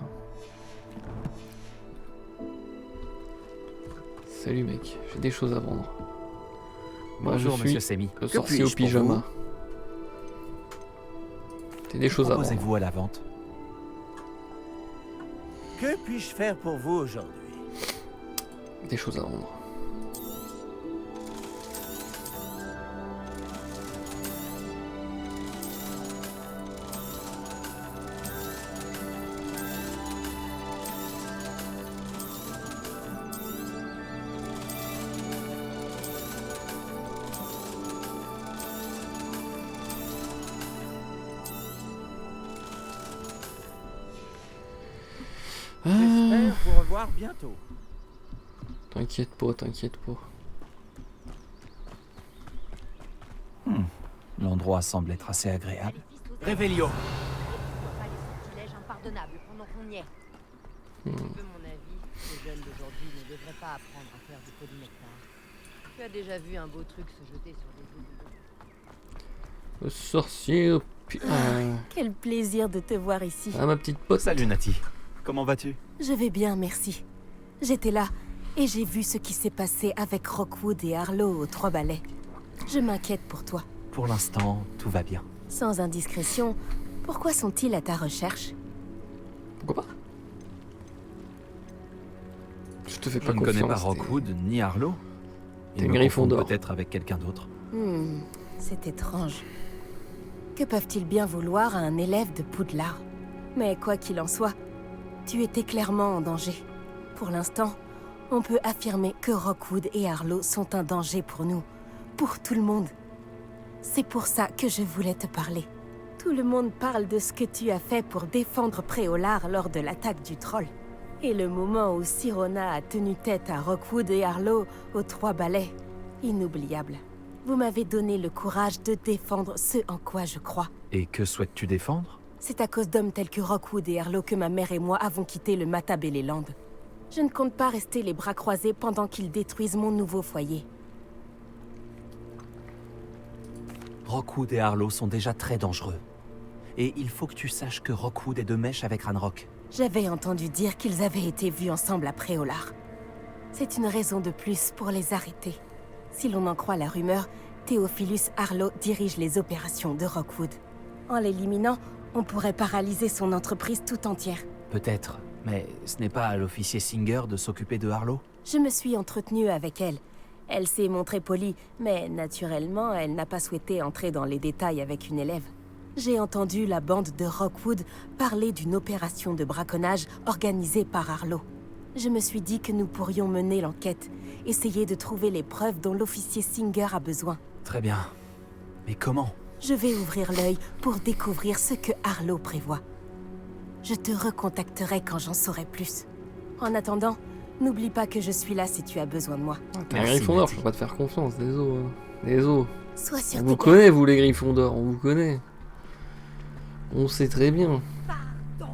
Salut mec, j'ai des choses à vendre. Moi, Bonjour, je monsieur suis Semi. le Que sorcier au puis-je pour pyjama. vous? T'as des choses à vendre. Proposez-vous à la vente? Que puis-je faire pour vous aujourd'hui? Des choses à vendre. J'espère vous revoir bientôt. T'inquiète pas, t'inquiète pas. L'endroit semble être assez agréable. Révélio. Pas les sortilèges impardonnables pendant qu'on y est. Tu veux mon avis, les jeunes d'aujourd'hui ne devraient pas apprendre à faire du polynectar. Tu as déjà vu un beau truc se jeter sur des œufs de Le sorcier au Quel plaisir de te voir ici. Ah, ma petite pote. Salut Nati. Comment vas-tu? Je vais bien, merci. J'étais là et j'ai vu ce qui s'est passé avec Rockwood et Harlow aux Trois Balais. Je m'inquiète pour toi. Pour l'instant, tout va bien. Sans indiscrétion, pourquoi sont-ils à ta recherche? Pourquoi pas? Je te fais Je pas ne confiance. connais pas t'es- Rockwood ni Harlow. T'es Ils me Gryffondor. confondent peut-être avec quelqu'un d'autre. C'est étrange. Que peuvent-ils bien vouloir à un élève de Poudlard? Mais quoi qu'il en soit, tu étais clairement en danger. Pour l'instant, on peut affirmer que Rockwood et Harlow sont un danger pour nous, pour tout le monde. C'est pour ça que je voulais te parler. Tout le monde parle de ce que tu as fait pour défendre Préolard lors de l'attaque du troll. Et le moment où Sirona a tenu tête à Rockwood et Harlow aux Trois Balais, inoubliable. Vous m'avez donné le courage de défendre ce en quoi je crois. Et que souhaites-tu défendre? C'est à cause d'hommes tels que Rockwood et Harlow que ma mère et moi avons quitté le Matabeleland. Je ne compte pas rester les bras croisés pendant qu'ils détruisent mon nouveau foyer. Rockwood et Harlow sont déjà très dangereux. Et il faut que tu saches que Rockwood est de mèche avec Ranrock. J'avais entendu dire qu'ils avaient été vus ensemble à Préolard. C'est une raison de plus pour les arrêter. Si l'on en croit la rumeur, Theophilus Harlow dirige les opérations de Rockwood. En l'éliminant, on pourrait paralyser son entreprise tout entière. Peut-être, mais ce n'est pas à l'officier Singer de s'occuper de Harlow? Je me suis entretenue avec elle. Elle s'est montrée polie, mais naturellement, elle n'a pas souhaité entrer dans les détails avec une élève. J'ai entendu la bande de Rockwood parler d'une opération de braconnage organisée par Harlow. Je me suis dit que nous pourrions mener l'enquête, essayer de trouver les preuves dont l'officier Singer a besoin. Très bien. Mais comment? Je vais ouvrir l'œil pour découvrir ce que Harlow prévoit. Je te recontacterai quand j'en saurai plus. En attendant, n'oublie pas que je suis là si tu as besoin de moi. T'es un Merci, Gryffondor, Nati. je peux pas te faire confiance, désolé. Désolé. Sois sûr On de vous toi. connaît, vous les Gryffondors, on vous connaît. On sait très bien. Pardon?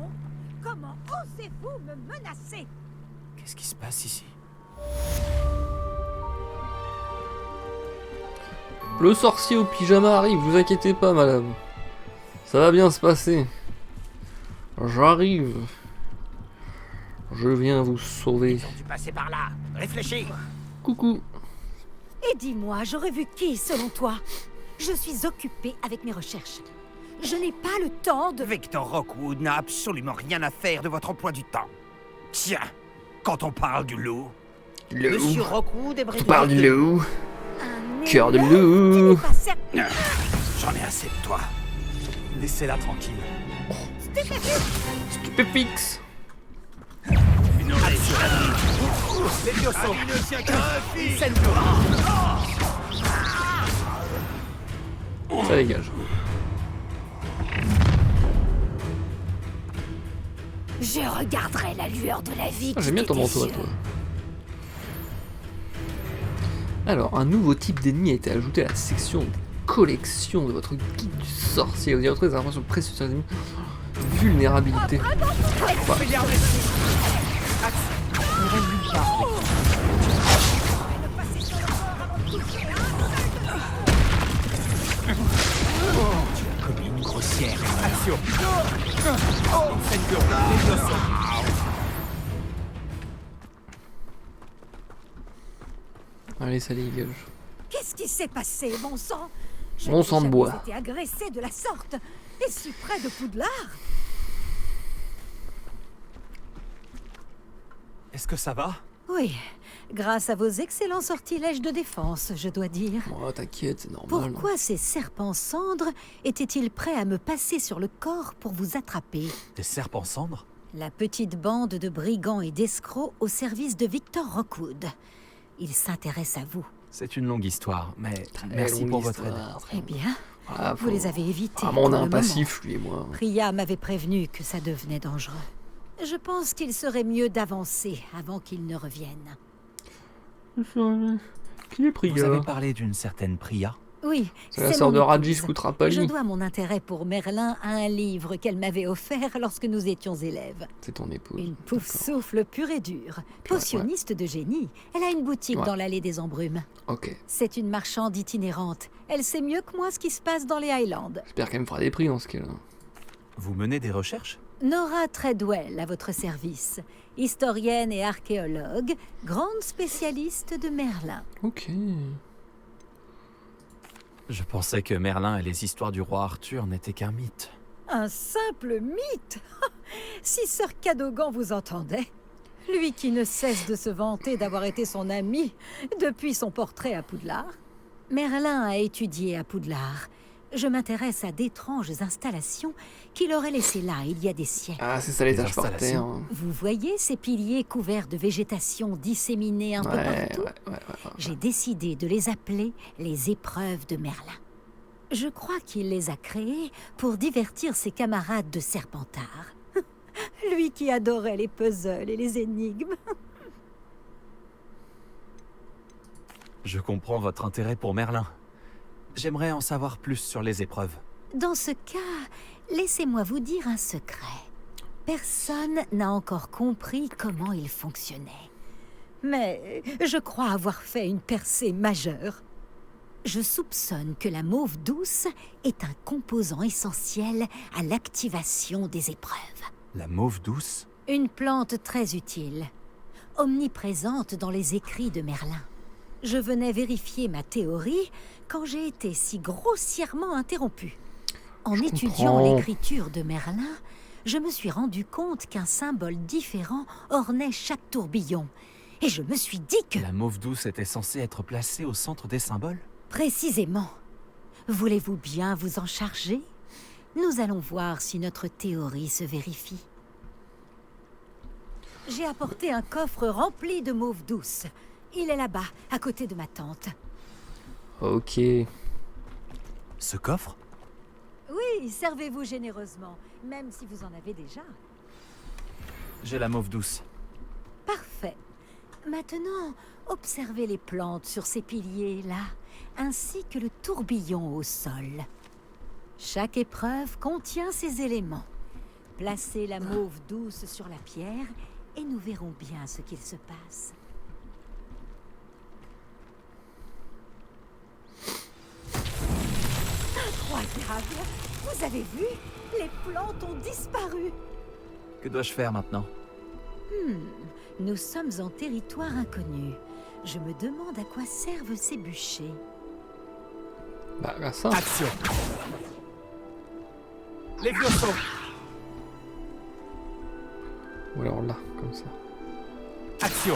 Comment osez-vous me menacer? Qu'est-ce qui se passe ici? Le sorcier au pyjama arrive, vous inquiétez pas, madame. Ça va bien se passer. J'arrive. Je viens vous sauver. Ils ont dû passer par là. Réfléchis. Coucou. Et dis-moi, j'aurais vu qui selon toi? Je suis occupée avec mes recherches. Je n'ai pas le temps de... Victor Rockwood n'a absolument rien à faire de votre emploi du temps. Tiens, quand on parle du loup... Le Monsieur loup. Rockwood est On parle du loup. Un Cœur de élève qui loup. n'est pas certain. J'en ai assez de toi. Laissez-la tranquille. Stupéfix. Une autre Ça dégage. Je regarderai la lueur de la vie. Ah, j'aime bien ton manteau à toi. Alors, un nouveau type d'ennemi a été ajouté à la section des collections de votre guide du sorcier. Vous y retrouvez des informations précieuses sur les ennemis. Vulnérabilité. Bah, pierre. Action. Incendio. Levioso. Allez, ça dégage. Qu'est-ce qui s'est passé, mon sang? Mon sang de bois. J'ai été agressé de la sorte, et si près de Poudlard. Est-ce que ça va? Oui, grâce à vos excellents sortilèges de défense, je dois dire. Oh, t'inquiète, c'est normal. Pourquoi ces serpents cendres étaient-ils prêts à me passer sur le corps pour vous attraper? Des serpents cendres? La petite bande de brigands et d'escrocs au service de Victor Rockwood. Il s'intéresse à vous. C'est une longue histoire, mais merci pour votre aide. Eh bien, Voilà, vous les avez évités. Ah, bon, on pour a un le passif, lui et moi. moment. Priya m'avait prévenu que ça devenait dangereux. Je pense qu'il serait mieux d'avancer avant qu'il ne revienne. Qui est Priya? Vous avez parlé d'une certaine Priya? Oui, C'est la sœur mon de Raji épouse. Scoutrapali. Je dois mon intérêt pour Merlin à un livre qu'elle m'avait offert lorsque nous étions élèves. C'est ton épouse. Une pouf souffle pure et dure, potionniste de génie. Elle a une boutique Ouais. dans l'allée des Embrumes. Ok. C'est une marchande itinérante. Elle sait mieux que moi ce qui se passe dans les Highlands. J'espère qu'elle me fera des prix dans ce cas-là. Vous menez des recherches? Nora Treadwell à votre service. Historienne et archéologue, grande spécialiste de Merlin. Ok. Je pensais que Merlin et les histoires du roi Arthur n'étaient qu'un mythe. Un simple mythe. Si Sir Cadogan vous entendait. Lui qui ne cesse de se vanter d'avoir été son ami depuis son portrait à Poudlard. Merlin a étudié à Poudlard. Je m'intéresse à d'étranges installations qu'il aurait laissées là il y a des siècles. Ah, c'est ça les tâches par terre. installations. Vous voyez ces piliers couverts de végétation disséminés un peu partout? Ouais. J'ai décidé de les appeler les épreuves de Merlin. Je crois qu'il les a créées pour divertir ses camarades de Serpentard. Lui qui adorait les puzzles et les énigmes. Je comprends votre intérêt pour Merlin. J'aimerais en savoir plus sur les épreuves. Dans ce cas, laissez-moi vous dire un secret. Personne n'a encore compris comment il fonctionnait. Mais je crois avoir fait une percée majeure. Je soupçonne que la mauve douce est un composant essentiel à l'activation des épreuves. La mauve douce? Une plante très utile, omniprésente dans les écrits de Merlin. Je venais vérifier ma théorie quand j'ai été si grossièrement interrompue. En Je étudiant comprends. l'écriture de Merlin, je me suis rendu compte qu'un symbole différent ornait chaque tourbillon. Et je me suis dit que... La mauve douce était censée être placée au centre des symboles? Précisément. Voulez-vous bien vous en charger? Nous allons voir si notre théorie se vérifie. J'ai apporté un coffre rempli de mauve douce. Il est là-bas, à côté de ma tante. Ok. Ce coffre? Oui, servez-vous généreusement, même si vous en avez déjà. J'ai la mauve douce. Parfait. Maintenant, observez les plantes sur ces piliers-là, ainsi que le tourbillon au sol. Chaque épreuve contient ces éléments. Placez la mauve douce sur la pierre et nous verrons bien ce qu'il se passe. Incroyable! Vous avez vu? Les plantes ont disparu! Que dois-je faire maintenant? Nous sommes en territoire inconnu. Je me demande à quoi servent ces bûchers. Bah, là, ça. Action! Levioso! Ou alors là, comme ça. Action!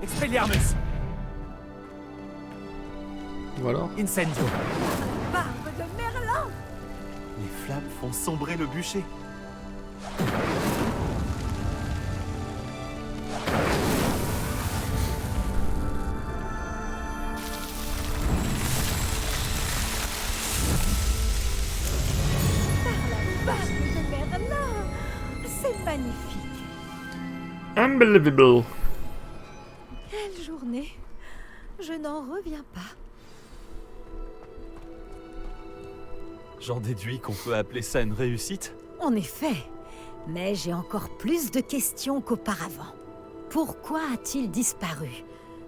Expelliarmus! Ou alors. Incendio! Barbe de Merlin! Les flammes font sombrer le bûcher. Barbe de Merlin! C'est magnifique! Unbelievable. Quelle journée! Je n'en reviens pas. J'en déduis qu'on peut appeler ça une réussite? En effet, mais j'ai encore plus de questions qu'auparavant. Pourquoi a-t-il disparu?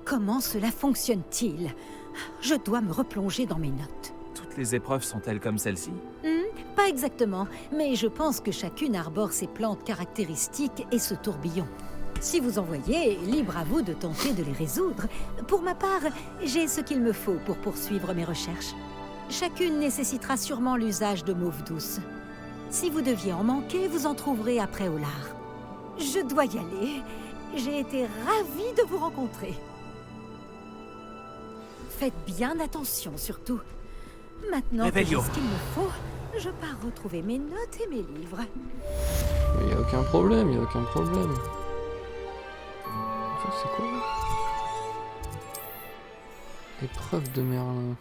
Comment cela fonctionne-t-il? Je dois me replonger dans mes notes. Toutes Toutes les épreuves sont-elles comme celle-ci? Pas exactement, mais je pense que chacune arbore ses plantes caractéristiques et ce tourbillon. Si vous en voyez, libre à vous de tenter de les résoudre. Pour ma part, j'ai ce qu'il me faut pour poursuivre mes recherches. Chacune nécessitera sûrement l'usage de mauve douce. Si vous deviez en manquer, vous en trouverez après au lard. Je dois y aller. J'ai été ravie de vous rencontrer. Faites bien attention, surtout. Maintenant que j'ai ce qu'il me faut, je pars retrouver mes notes et mes livres. Il n'y a aucun problème, il n'y a aucun problème. Ça, c'est quoi? Épreuve de Merlin.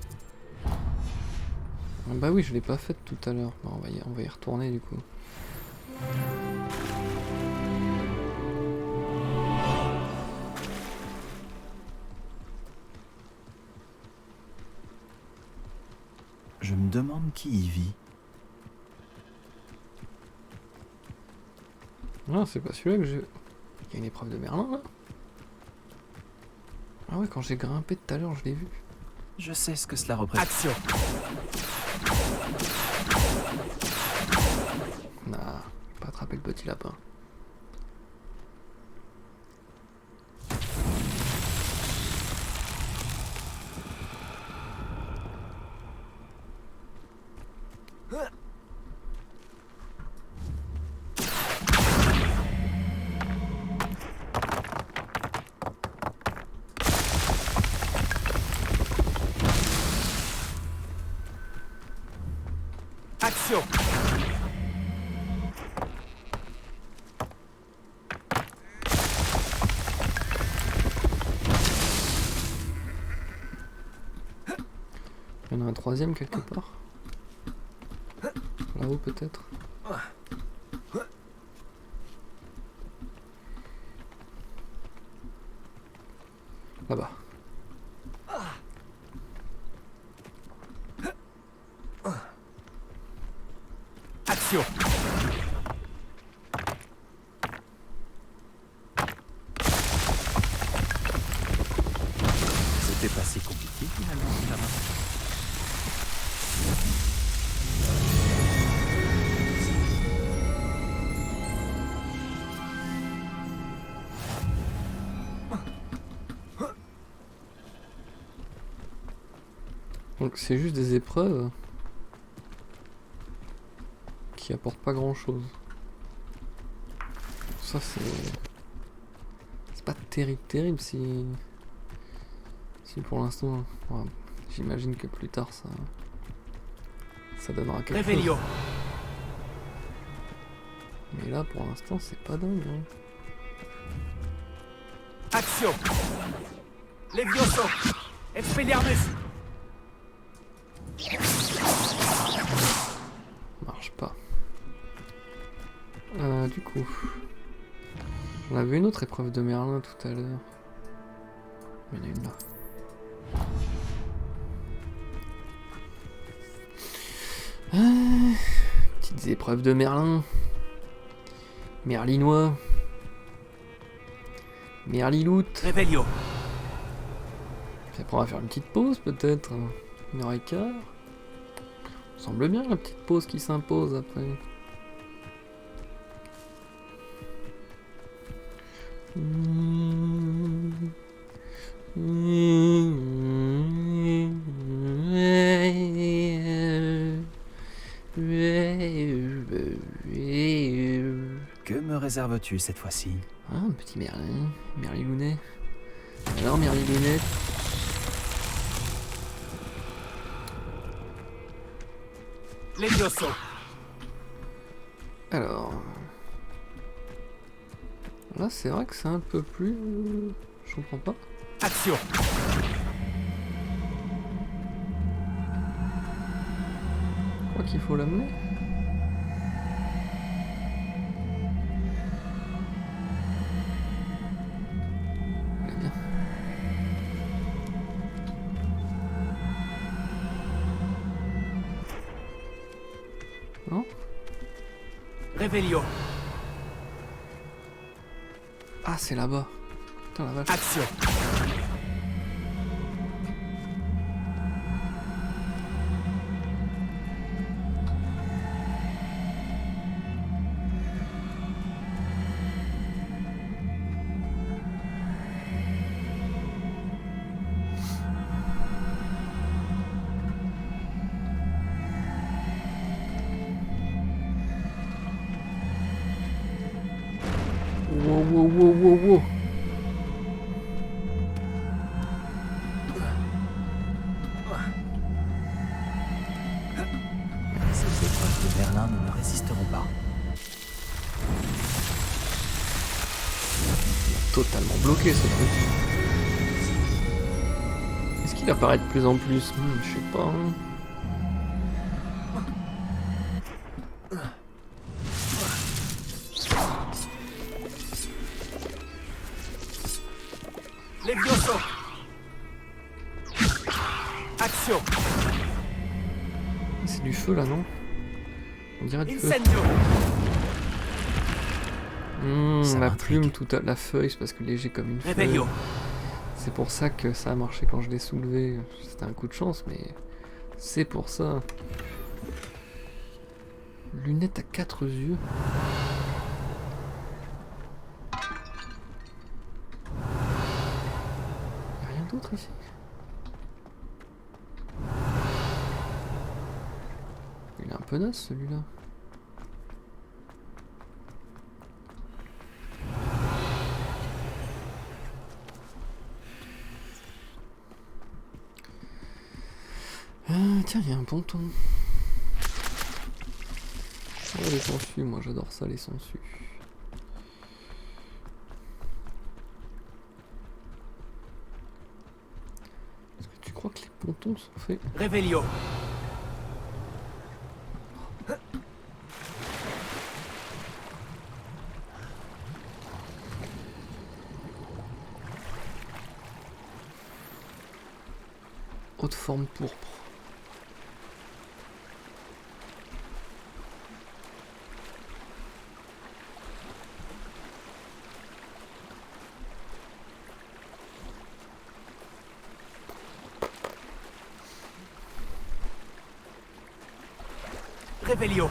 Ah bah oui, je l'ai pas faite tout à l'heure. Bon, on va y retourner du coup. Je me demande qui y vit. Non, c'est pas celui-là que j'ai... Il y a une épreuve de Merlin là? Ah ouais, quand j'ai grimpé tout à l'heure, je l'ai vu. Je sais ce que cela représente. Action! Nah, pas attraper le petit lapin. Action! Il y en a un troisième quelque part. Là-haut peut-être. Là-bas. Action! C'était pas si compliqué finalement, là-bas. Donc c'est juste des épreuves qui apportent pas grand chose. Ça c'est pas terrible si pour l'instant, ouais, j'imagine que plus tard ça donnera quelque chose. Mais là pour l'instant c'est pas dingue hein. Action! Levioso! Expelliarmus! Marche pas. Du coup, on avait une autre épreuve de Merlin tout à l'heure. Il y en a une là. Petites épreuves de Merlin. Merlinois. Merlilout. Réveillon. Puis après on va faire une petite pause peut-être. 1h15. Semble bien la petite pause qui s'impose après. Que me réserves-tu cette fois-ci? Ah, un petit Merlin, Merlilounet. Alors Merlilounet. Levioso. Alors... Là c'est vrai que c'est un peu plus... Je comprends pas. Action. Je crois qu'il faut l'amener. Eh bien. Non? Réveillon. Ah c'est là-bas. Putain la vache. Action. Wow, wow, wow, wow. Ces épreuves de Merlin ne me résisteront pas. Totalement bloqué ce truc. Est-ce qu'il apparaît de plus en plus? Je sais pas. Hein. Levioso. Action. C'est du feu là, non? On dirait du feu. Incendio. Ça La m'intrigue. plume, toute la feuille, c'est parce que léger comme une feuille. Revelio. C'est pour ça que ça a marché quand je l'ai soulevé. C'était un coup de chance, mais c'est pour ça. Lunettes à 4 yeux. Y'a rien d'autre ici? Il est un peu naze celui-là. Tiens, il y a un ponton. Oh, les sangsues, moi j'adore ça, les sangsues. Est-ce que tu crois que les pontons sont faits? Revelio. Haute forme pourpre. Revelio.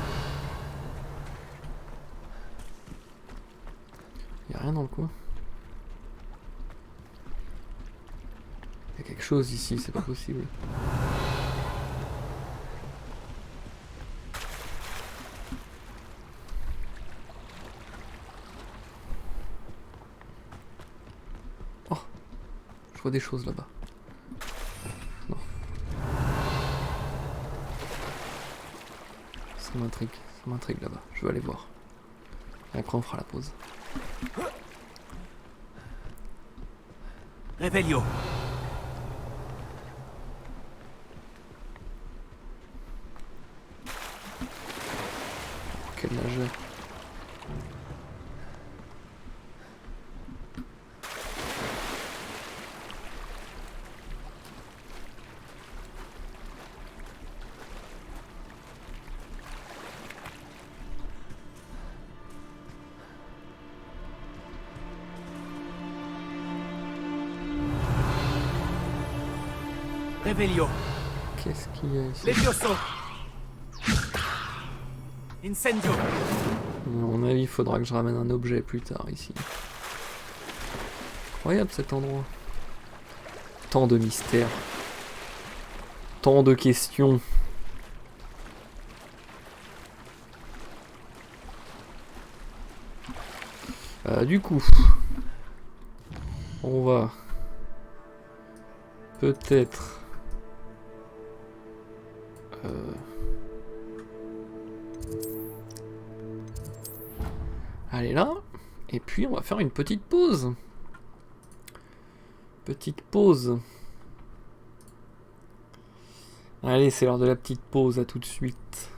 Y'a rien dans le coin. Y'a quelque chose ici, c'est pas possible. Oh, je vois des choses là-bas. Non. Ça m'intrigue là-bas. Je veux aller voir. Et après on fera la pause. Revelio. Quel nageur. Revelio. Qu'est-ce qu'il y a ici? Levioso. Incendio. À mon avis, il faudra que je ramène un objet plus tard ici. Incroyable cet endroit. Tant de mystères. Tant de questions. Du coup, on va peut-être aller là, et puis on va faire une petite pause. Petite pause. Allez, c'est l'heure de la petite pause, à tout de suite.